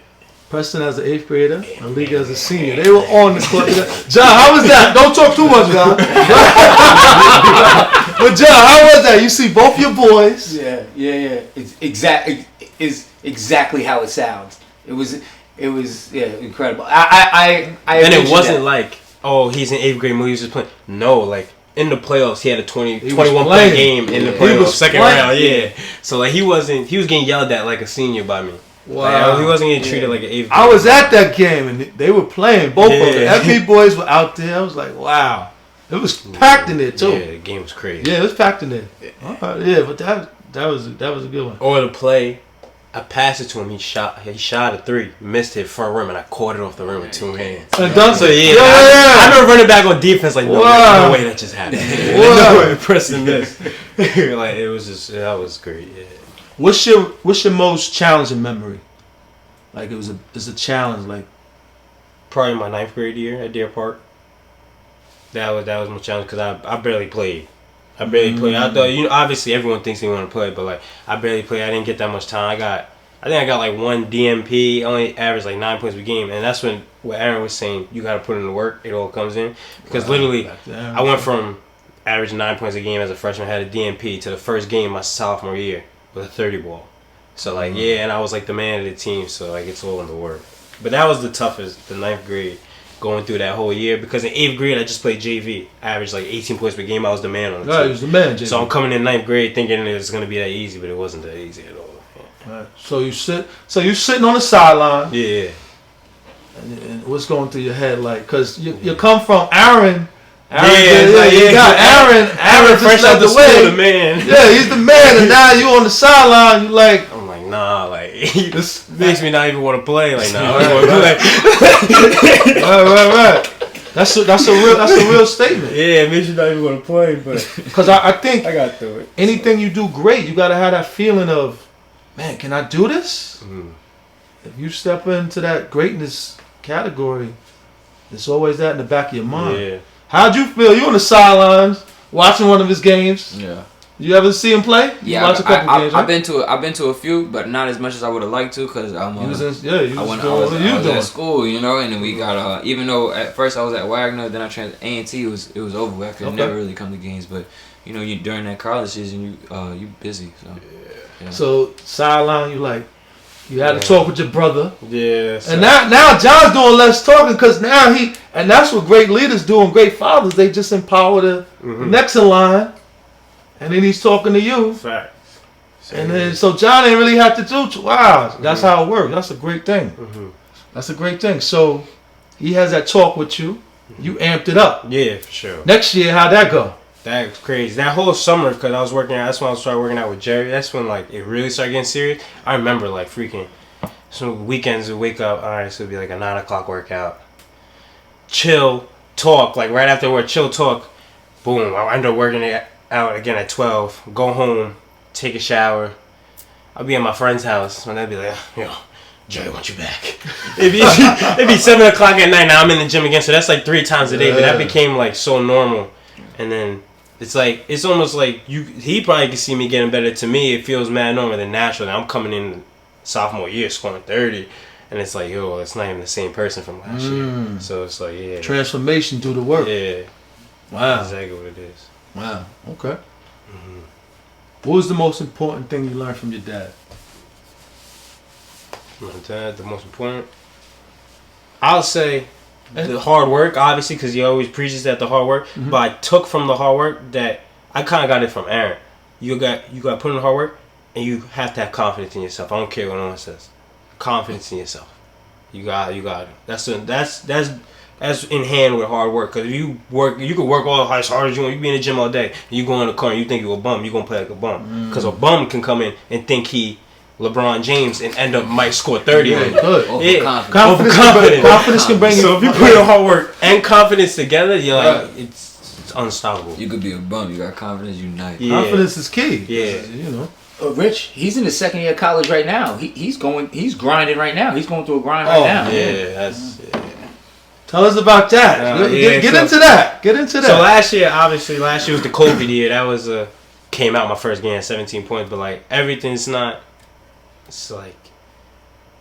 Preston as an 8th grader, Malik as a senior. They were on the court. John, how was that? Don't talk too much, John. But John, how was that? You see both your boys. Yeah. It's exactly how it sounds. It was incredible. I and it wasn't like, oh, he's in 8th grade, Malik's just playing. No, like in the playoffs, he had a 21 point game in the playoffs, second round. Yeah. So like he was getting yelled at like a senior by me. Wow. Like, he wasn't getting treated like an 8th grader. I was at that game and they were playing. Both of them. Edmead boys were out there. I was like, wow. It was packed in there too. Yeah, the game was crazy. Yeah, it was packed in there. Yeah, but that was a good one. Or the play, I passed it to him. He shot a 3, missed it front rim, and I caught it off the rim with 2 hands. And done so. Yeah. I remember running back on defense like, no way that just happened. No way, pressing this. Like that was great. Yeah. What's your most challenging memory? Like it's a challenge. Like probably my 9th grade year at Deer Park. That was my challenge because I barely played. I thought, obviously everyone thinks they want to play, but like I barely played. I didn't get that much time. I think I got like 1 DMP, only averaged like 9 points per game, and that's when what Aaron was saying, you got to put in the work. It all comes in because literally I went from averaging 9 points a game as a freshman, had a DMP, to the first game my sophomore year with a 30 ball. So like and I was like the man of the team. So like it's all in the work. But that was the toughest, the 9th grade. going through that whole year because in 8th grade I just played JV. I averaged like 18 points per game. I was the man on the Right, team. he was the man, JV. So I'm coming in 9th grade thinking it was gonna be that easy, but it wasn't that easy at all. Right. So you sitting on the sideline. Yeah. And what's going through your head, like, cause you come from Aaron. You got Aaron. Aaron fresh just out led the the way. school, the man. Yeah, he's the man, and now you on the sideline. You like, I'm like, nah, like this makes me not even want to play. Like, nah, I don't want to play. right. That's a real statement. Yeah, it makes you not even want to play, but Because I think I got through it. anything you do great, you gotta have that feeling of, man, can I do this? If you step into that greatness category, there's always that in the back of your mind. Yeah. How'd you feel? You on the sidelines watching one of his games? Yeah. You ever see him play? You Yeah, watch a couple games, I've right? been to a few, but not as much as I would have liked to, because I'm. You was in, I doing was what you doing. at school, you know, and then we got even though at first I was at Wagner, then I transferred A&T. It was over with. I could never really come to games, but you know, you during that college season, you busy. So yeah. So sideline, you had to talk with your brother. Yeah. So. And now John's doing less talking because now and that's what great leaders do and great fathers. They just empower the next in line, and then he's talking to you. Fact. And then so John ain't really have to do. Wow, that's how it works. That's a great thing. That's a great thing. So he has that talk with you. You amped it up. Yeah, for sure. Next year, how'd that go? That's crazy. That whole summer, because I was working out, that's when I started working out with Jerry. That's when, like, it really started getting serious. I remember, like, freaking, some weekends would wake up, all right, so it'd be like a 9 o'clock workout. Chill, talk, like, right after work, chill, talk. Boom, I end up working it out again at 12. Go home, take a shower. I'll be at my friend's house, and they'd be like, yo, Jerry wants you back. It'd be 7 o'clock at night, now I'm in the gym again, so that's like 3 times a day, but that became, like, so normal. And then it's like, it's almost like he probably can see me getting better. To me, it feels mad normal than natural. I'm coming in sophomore year scoring 30, and it's like, yo, it's not even the same person from last year. So it's like, yeah. Transformation, do the work. Yeah. Wow. That's exactly what it is. Wow. Okay. What was the most important thing you learned from your dad? My dad, the most important, I'll say the hard work, obviously, because he always preaches that the hard work. But I took from the hard work that I kind of got it from Aaron. You got to put in the hard work, and you have to have confidence in yourself. I don't care what no one says. Confidence in yourself. You got it. That's in hand with hard work. Because if you can work all as hard as you want. You be in the gym all day, and you go in the corner, you think you're a bum. You're gonna play like a bum. Because a bum can come in and think he LeBron James and end up might score 30. Good. Confidence can bring you. So if you put your hard work and confidence together, you're like, it's unstoppable. You could be a bum. You got confidence. You nice. Yeah. Confidence is key. Yeah. You know. Rich, he's in his second year of college right now. He's grinding right now. He's going through a grind right now. Yeah, Tell us about that. Get into that. Get into that. So last year was the COVID year. That was came out my first game at 17 points, but like everything's not. It's like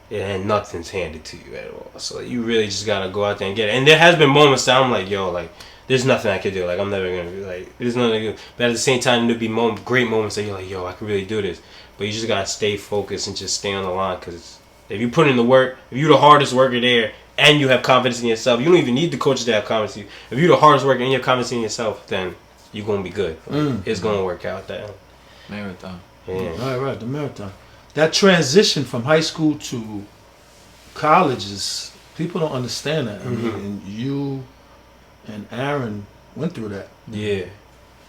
nothing's handed to you at all. So you really just gotta go out there and get it. And there has been moments that I'm like, yo, like there's nothing I could do. Like I'm never gonna be like there's nothing I can do. But at the same time, there'll be great moments that you're like, yo, I could really do this. But you just gotta stay focused and just stay on the line. Because if you put in the work, if you're the hardest worker there and you have confidence in yourself, you don't even need the coaches to have confidence in you. If you're the hardest worker and you have confidence in yourself, then you're gonna be good. It's gonna work out. That Marathon. Yeah. Right. The marathon. That transition from high school to college is, people don't understand that. I mean, and you and Aaron went through that. Yeah.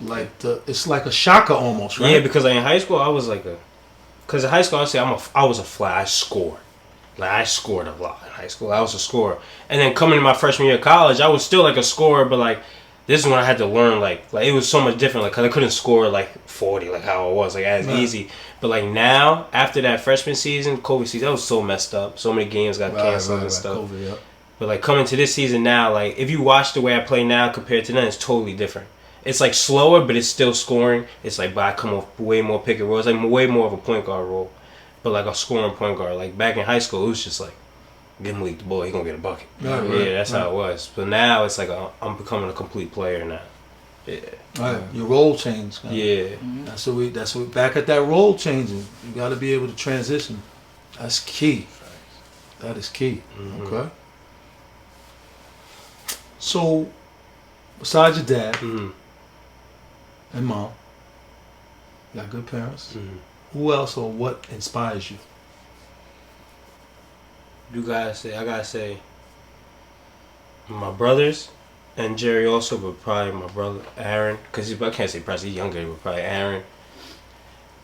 Like it's like a shocker almost, right? Yeah, because like in high school I was like because in high school I was a fly. I scored. Like I scored a lot in high school. I was a scorer. And then coming to my freshman year of college, I was still like a scorer, but like this is when I had to learn like it was so much different, like, cause I couldn't score like 40 like how it was, like as easy. But like now, after that freshman season, COVID season, that was so messed up. So many games got canceled and stuff. COVID, yeah. But like coming to this season now, like if you watch the way I play now compared to then, it's totally different. It's like slower, but it's still scoring. It's like, but I come off way more pick and roll. It's like way more of a point guard role, but like a scoring point guard. Like back in high school, it was just like, give him the ball, he gonna get a bucket. That's how it was. But now it's like I'm becoming a complete player now. Yeah. Right. Your role changed. Man. Yeah. That's what we back at that role changing. You got to be able to transition. That's key. That is key. Okay. So, besides your dad Mm-hmm. and mom, you got good parents. Mm-hmm. Who else or what inspires you? I gotta say, my brothers and Jerry also, but probably my brother Aaron, because I can't say probably he's younger, but probably Aaron.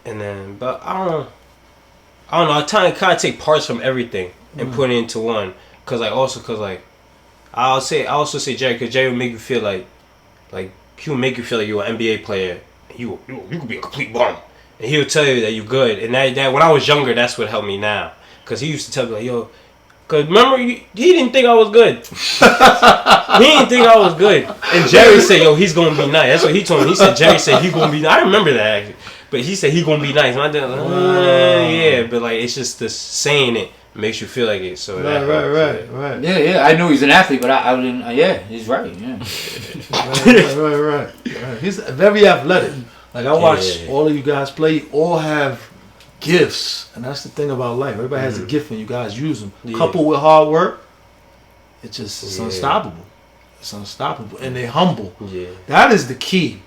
And then, but I don't know. I kind of take parts from everything and put it into one. Cause I also say Jerry, cause Jerry will make you feel like he will make you feel like you're an NBA player. You could be a complete bum, and he'll tell you that you're good. And that when I was younger, that's what helped me now. Cause he used to tell me like, yo. Cause remember, he didn't think I was good. He didn't think I was good. And Jerry said, "Yo, he's gonna be nice." That's what he told me. He said, "Jerry said he gonna be nice." I remember that actually. But he said he gonna be nice. And I did, yeah. But like, it's just the saying it makes you feel like it. So Right. Yeah. I knew he's an athlete, but I didn't. Yeah, he's right. Yeah. Right. He's very athletic. Like I watch all of you guys play. You all have gifts, and that's the thing about life. Everybody has a gift, and you guys use them. Coupled with hard work, it's unstoppable. It's unstoppable, and they're humble. Yeah, that is the key.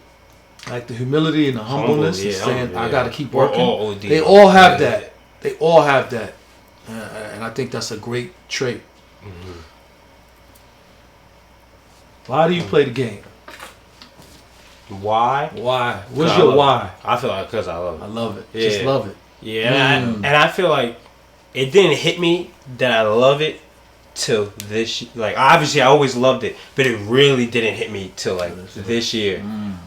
Like the humility and the humbleness, and saying, "I got to keep working." They all have that. They all have that, and I think that's a great trait. Mm-hmm. Why do you play the game? Why? What's your why? I feel like because I love it. I love it. Yeah. Just love it. Yeah, and I feel like it didn't hit me that I love it till this. Like obviously I always loved it, but it really didn't hit me till like this year.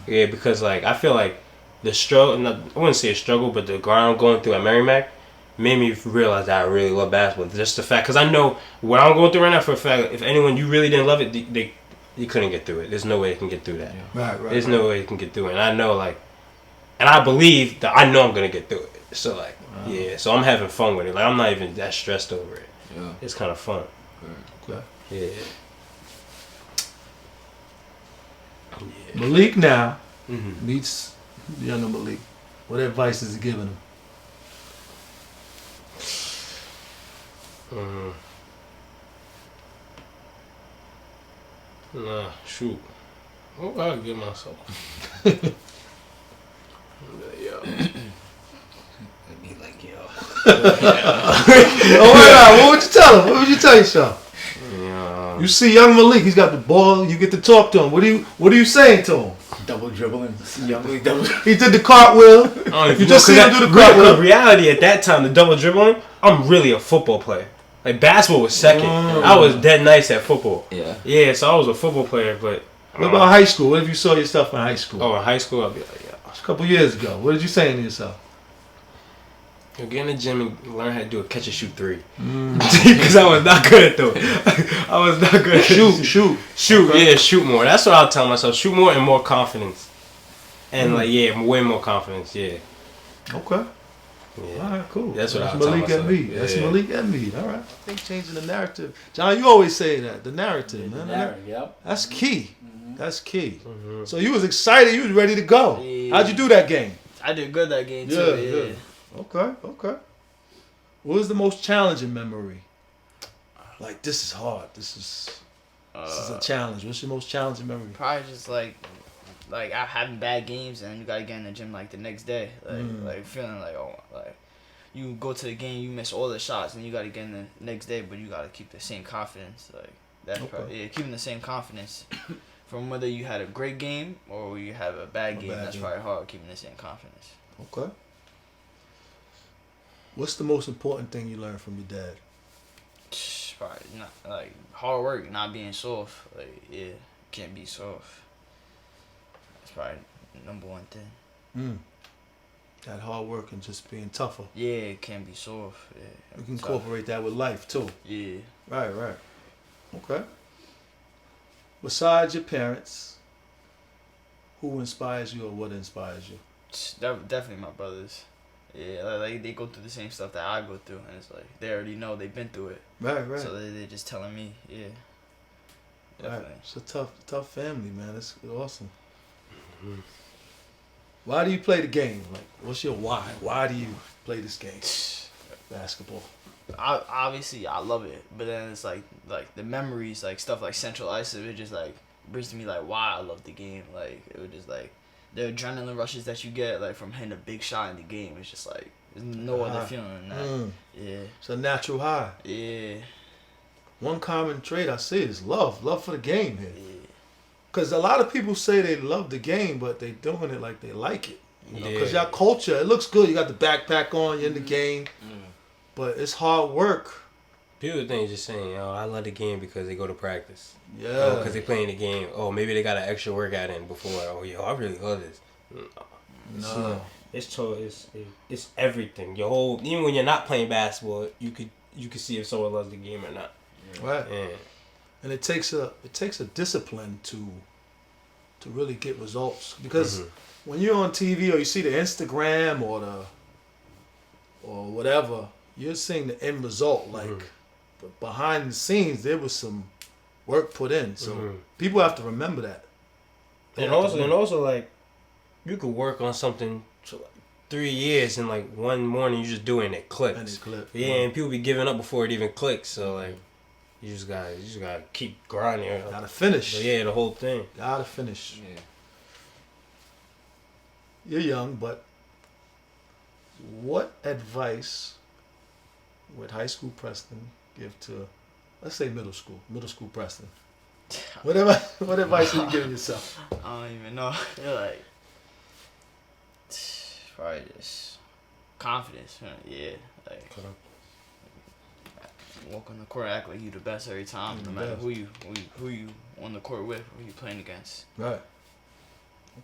Yeah, because like I feel like the struggle. I wouldn't say a struggle, but the grind I'm going through at Merrimack made me realize that I really love basketball. Just the fact, because I know what I'm going through right now for a fact. If anyone you really didn't love it, you couldn't get through it. There's no way they can get through that. Right. There's no way they can get through it. And I know and I believe that I know I'm gonna get through it. So so I'm having fun with it. Like I'm not even that stressed over it. Yeah. It's kind of fun. Okay. Yeah. Malik now meets the younger Malik. What advice is he giving him? Nah, shoot. What I give myself? Be like, yo. What would you tell him? What would you tell yourself? Yeah. You see young Malik, he's got the ball. You get to talk to him. What are you saying to him? Double dribbling. He did the cartwheel. You just see him do the cartwheel. In reality, at that time, the double dribbling, I'm really a football player. Like basketball was second. I was dead nice at football. Yeah, so I was a football player, but what about high school? What if you saw yourself in high school? Oh, in high school, I'd be like, yeah. A couple years ago, what did you say to yourself? Get in the gym and learn how to do a catch and shoot three. Because I was not good at those. I was not good at shoot. Okay. Yeah, shoot more. That's what I'll tell myself. Shoot more and more confidence. And way more confidence. Yeah. Okay. Yeah. All right, cool. That's what I'll tell myself. That's Malik Edmead. All right. I think changing the narrative. John, you always say that. The narrative, man. The narrative, yep. That's key. That's key. So you was excited. You was ready to go. Yeah. How'd you do that game? I did good that game too. Yeah. Okay. What was the most challenging memory? Like, this is hard. This is a challenge. What's your most challenging memory? Probably just like I having bad games and you gotta get in the gym like the next day. Like feeling like you go to the game, you miss all the shots and you gotta get in the next day, but you gotta keep the same confidence. Like that's probably keeping the same confidence. From whether you had a great game or you have a bad game, that's probably hard, keeping the same confidence. Okay. What's the most important thing you learned from your dad? Probably not like hard work, not being soft. Can't be soft. That's probably number one thing. That hard work and just being tougher. Yeah, it can't be soft. Yeah, you can incorporate that with life too. Yeah. Right. Okay. Besides your parents, who inspires you or what inspires you? Definitely my brothers. Yeah, like they go through the same stuff that I go through, and it's like they already know, they've been through it. Right. So they're just telling me, yeah. Definitely. Right. It's a tough family, man. It's awesome. Why do you play the game? Like, what's your why? Why do you play this game? Basketball. obviously I love it, but then it's like the memories, like stuff like Central Ice, it just like brings to me like why I love the game. Like it would just like the adrenaline rushes that you get like from hitting a big shot in the game. It's just like there's no other feeling than that. Yeah, It's a natural high. yeah, One common trait I see is love for the game here. yeah. Because a lot of people say they love the game, but they doing it like they like it. Because Yeah. y'all culture, it looks good. You got the backpack on, you're in the game, but it's hard work. People think just saying, "Oh, I love the game because they go to practice. Yeah. Oh, because they playing the game. Oh, maybe they got an extra workout in before. Oh, yo, I really love this." No. It's everything. Your whole, even when you're not playing basketball, you could see if someone loves the game or not. Right. Yeah. And it takes a discipline to really get results. Because when you're on TV or you see the Instagram or whatever, you're seeing the end result. Like, but behind the scenes, there was some work put in. So people have to remember that. They And have to remember. also, like, you could work on something for like 3 years and like one morning you just do it and it clicks. And it clip. Yeah, and people be giving up before it even clicks. So like, you just gotta keep grinding. Gotta finish. But yeah, the whole thing. Gotta finish. Yeah. You're young, but what advice would high school Preston give to, let's say middle school Preston? What advice are you giving yourself? I don't even know. You're like probably just confidence. Yeah, like walk on the court, act like you the best every time, no matter who you on the court with, who you playing against. Right.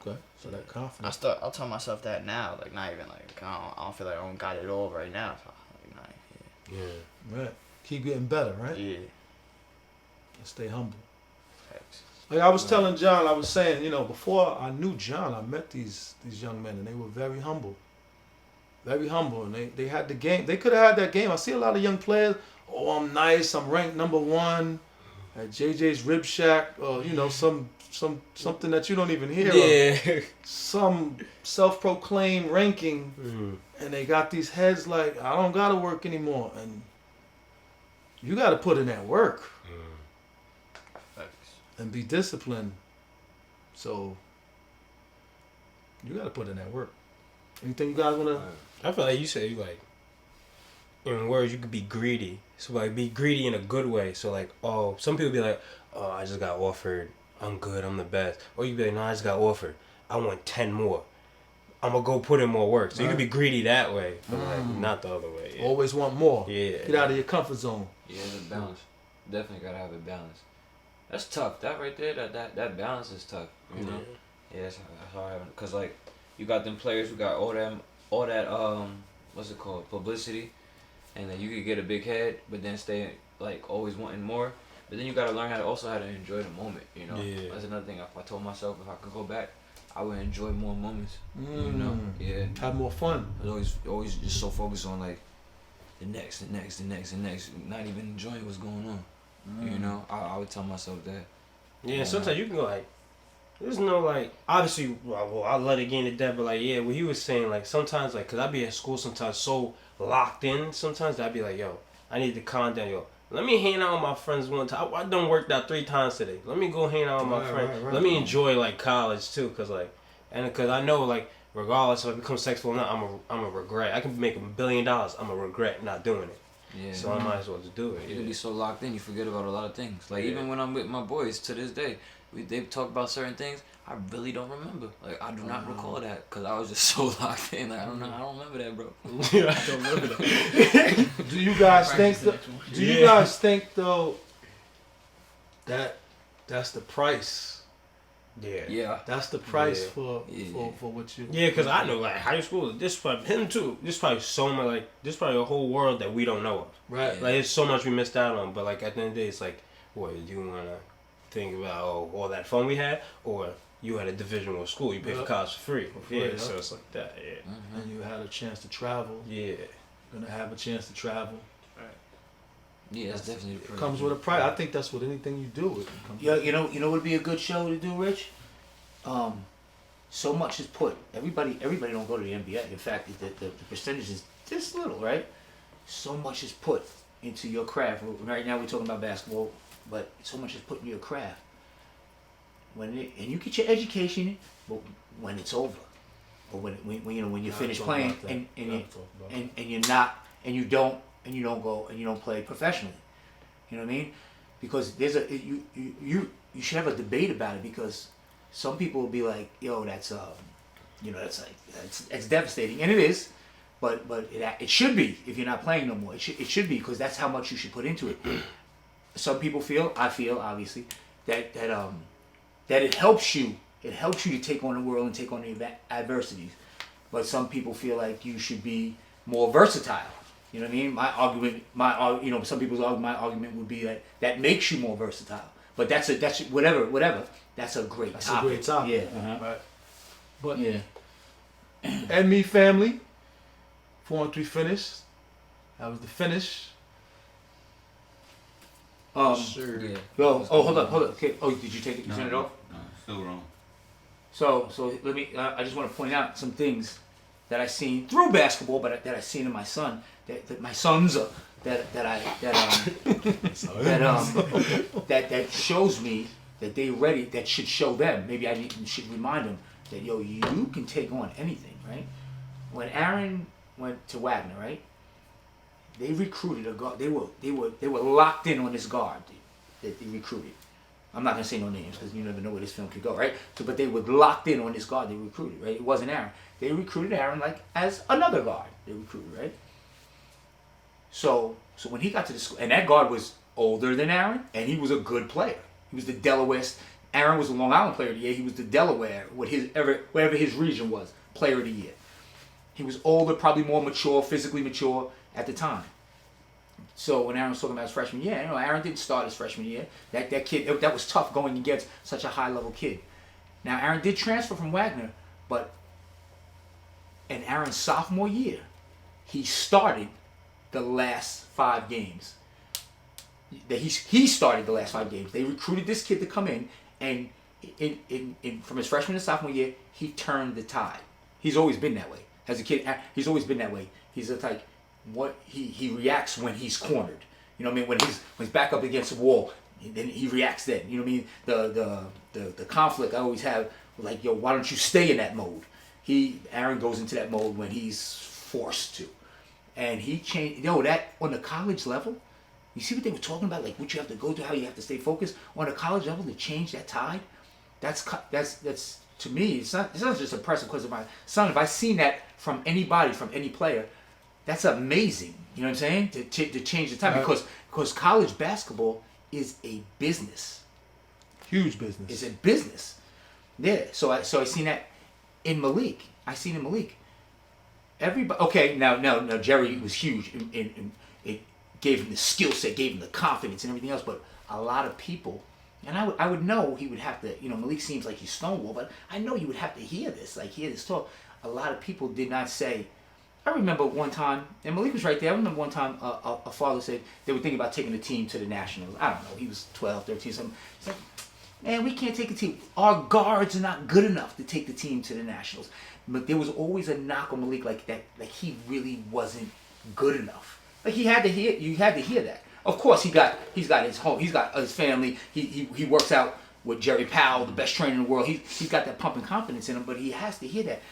Okay. So that confidence. I'll tell myself that now, like not even like I don't feel like I don't got it all right now. So, like, nah, Yeah. Right. Keep getting better, right? yeah. And stay humble. Facts. Like I was telling John, I was saying, before I knew John, I met these young men and they were very humble. Very humble, and they had the game. They could have had that game. I see a lot of young players. Oh, I'm nice. I'm ranked number 1 at JJ's Rib Shack. Or something that you don't even hear of. Yeah. Some self-proclaimed ranking, and they got these heads like I don't gotta work anymore, and you gotta put in that work Facts. and be disciplined. So you gotta put in that work. Anything you guys wanna? I feel like you say, like, in words, you could be greedy. So, like, be greedy in a good way. So, like, oh, some people be like, oh, I just got offered. I'm good. I'm the best. Or you be like, no, I just got offered. I want 10 more. I'm going to go put in more work. So, you can be greedy that way. But, like, not the other way. Yeah. Always want more. Yeah. Get out of your comfort zone. Yeah, the balance. Definitely gotta have a balance. That's tough. That right there, that balance is tough. You know. Yeah, that's hard. Cause like, you got them players who got all that what's it called, publicity, and then you could get a big head, but then stay like always wanting more. But then you gotta learn how to enjoy the moment. You know. Yeah. That's another thing. If I told myself if I could go back, I would enjoy more moments. You know. Yeah. Have more fun. I was always just so focused on like the next, not even enjoying what's going on. You know, I would tell myself that. Yeah, sometimes you can go, like, there's no, like, obviously, well, I love the game to death, but, like, yeah, what he was saying, like, sometimes, like, because I be at school sometimes so locked in, sometimes I'd be like, yo, I need to calm down, yo. Let me hang out with my friends one time. I done worked out 3 times today. Let me go hang out with my friends. Let me enjoy, like, college, too, because, like, and because I know, like, regardless if I become successful or not, I'm a regret. I can make $1 billion. I'm a regret not doing it. Yeah. So I might as well just do it. You can be so locked in, you forget about a lot of things. Like even when I'm with my boys to this day, they talk about certain things. I really don't remember. Like I do not recall that because I was just so locked in. Like I don't remember that, bro. Yeah, I don't remember that. Do you guys think? You guys think though that that's the price? Yeah. Yeah. That's the price Yeah. for what you. Yeah, because I know, like, high school, this probably, him too, this probably so much, like, this probably a whole world that we don't know of. Right. Like, there's so much we missed out on, but, like, at the end of the day, it's like, what, you want to think about all that fun we had, or you had a Division I school, you paid for college for free. Yeah, so it's like that, yeah. And you had a chance to travel. Yeah. Gonna have a chance to travel. Yeah, that's definitely the Comes with a price. I think that's what anything you do. It comes Yeah, you know what would be a good show to do, Rich? So much is put. Everybody don't go to the NBA. In fact, the percentage is just little, right? so much is put into your craft. Right now we're talking about basketball, but so much is put into your craft. And you get your education, but when it's over, or when you finish playing and you're not and you don't play professionally, you know what I mean? Because there's you should have a debate about it, because some people will be like, yo, that's that's devastating, and it is. But it should be if you're not playing no more. It should be, because that's how much you should put into it. Some people feel, I feel obviously, that it helps you. It helps you to take on the world and take on the adversities. But some people feel like you should be more versatile. You know what I mean? Some people's argument would be that makes you more versatile. But that's whatever. That's a great That's topic. a great topic. Yeah. Right. But Yeah. Edmead family, 4-3 finish. That was the finish. Sure. Yeah. Hold up. Okay. Oh, did you take it? You sent it off? No, still wrong. So let me. I just want to point out some things that I seen through basketball, but that I seen in my son. That my sons that shows me that they ready. That should show them. Maybe I should remind them that you can take on anything, right? When Aaron went to Wagner, right? They recruited a guard. They were locked in on this guard that they recruited. I'm not gonna say no names because you never know where this film could go, right? So, but they were locked in on this guard they recruited, right? It wasn't Aaron. They recruited Aaron like as another guard they recruited, right? So when he got to the school, and that guard was older than Aaron, and he was a good player. He was the Delaware. Aaron was a Long Island Player of the Year. He was the Delaware, wherever his region was, Player of the Year. He was older, probably more mature, physically mature at the time. So when Aaron was talking about his freshman year, Aaron didn't start his freshman year. That kid, that was tough going against such a high level kid. Now Aaron did transfer from Wagner, but in Aaron's sophomore year, he started the last 5 games. He started the last 5 games. They recruited this kid to come in, and from his freshman to sophomore year, he turned the tide. He's always been that way. As a kid, he's always been that way. He's a type. What he reacts when he's cornered. You know what I mean? When he's back up against the wall, then he reacts then. You know what I mean? The conflict I always have, like, yo, why don't you stay in that mode? Aaron goes into that mode when he's forced to. And he changed, that on the college level, you see what they were talking about, like what you have to go through, how you have to stay focused on a college level to change that tide. That's to me, it's not just impressive because of my son. If I seen that from anybody, from any player, that's amazing. You know what I'm saying? To change the tide, because college basketball is a business. Huge business. It's a business. Yeah. So I seen that in Malik. Everybody. Okay. Now Jerry was huge. And it gave him the skill set, gave him the confidence and everything else. But a lot of people, and I would know he would have to. Malik seems like he's Stonewall, but I know you would have to hear this talk. A lot of people did not say. I remember one time, and Malik was right there. I remember one time a father said they were thinking about taking the team to the Nationals. I don't know. He was 12, 13, something. He's like, man, we can't take the team. Our guards are not good enough to take the team to the Nationals. But there was always a knock on Malik like that. Like he really wasn't good enough. Like you had to hear that. Of course, he's got his home. He's got his family. He works out with Jerry Powell, the best trainer in the world. He's got that pumping confidence in him. But he has to hear that.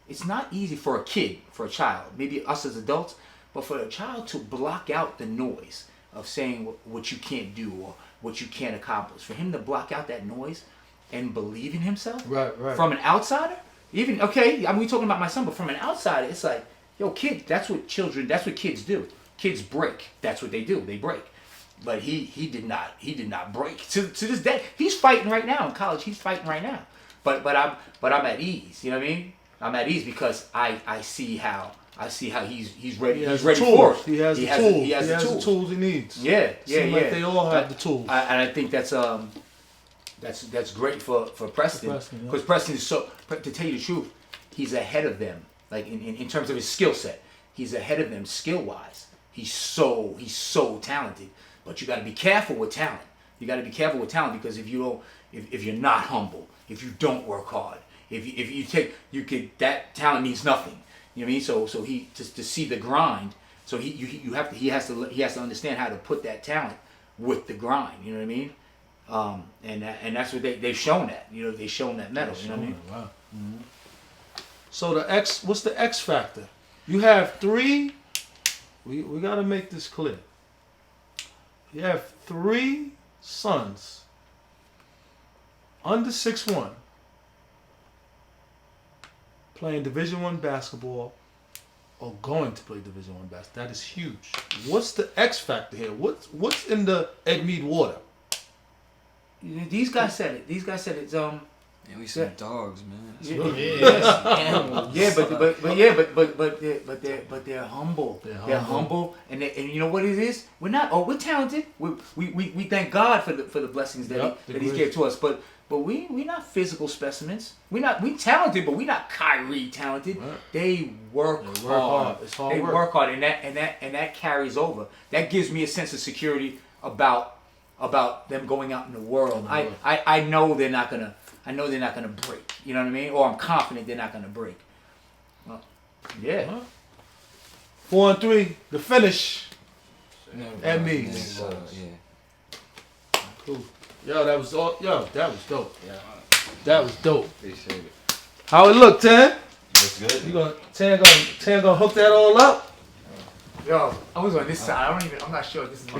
It's not easy for a kid, for a child, maybe us as adults, but for a child to block out the noise of saying what you can't do or what you can't accomplish. For him to block out that noise and believe in himself. Right. From an outsider, we talking about my son, but from an outsider, it's like, yo, kid, that's what kids do. Kids break. That's what they do. They break. But he did not break. To this day, he's fighting right now in college. He's fighting right now. But I'm at ease. You know what I mean? I'm at ease because I see how he's ready. He's ready for it. He has the tools he needs. Yeah. Like they all have the tools. And I think that's great for Preston because Preston is so. To tell you the truth, he's ahead of them. Like in terms of his skill set, he's ahead of them skill wise. He's so talented. But you got to be careful with talent. You got to be careful with talent because if you're not humble, if you don't work hard. If that talent means nothing. You know what I mean? So he just to see the grind. So he has to understand how to put that talent with the grind. You know what I mean? And that's what they've shown that. You know, they've shown that medal. You know what I mean? Wow. So what's the X factor? You have three. We gotta make this clear. You have three sons under 6'1" playing Division I basketball or going to play Division I basketball. That is huge. What's the X factor here? What's in the Edmead water? These guys said it. Yeah, we some dogs, man. But they're humble. They're humble, and you know what it is? We're talented. We thank God for the blessings that He's gave to us. But we not physical specimens. We talented, but we not Kyrie talented. Right. They work hard. It's hard They work. work hard, and that carries over. That gives me a sense of security about them going out in the world. I know they're not gonna break. You know what I mean? Or I'm confident they're not gonna break. Well, yeah. 4-3, the finish. No, Edmeads. Yeah. Cool. Yo, that was dope. Yeah. That was dope. Appreciate it. How it look, Tan? Looks good. Tan gonna hook that all up? Yo, I was on this side. I'm not sure if this is.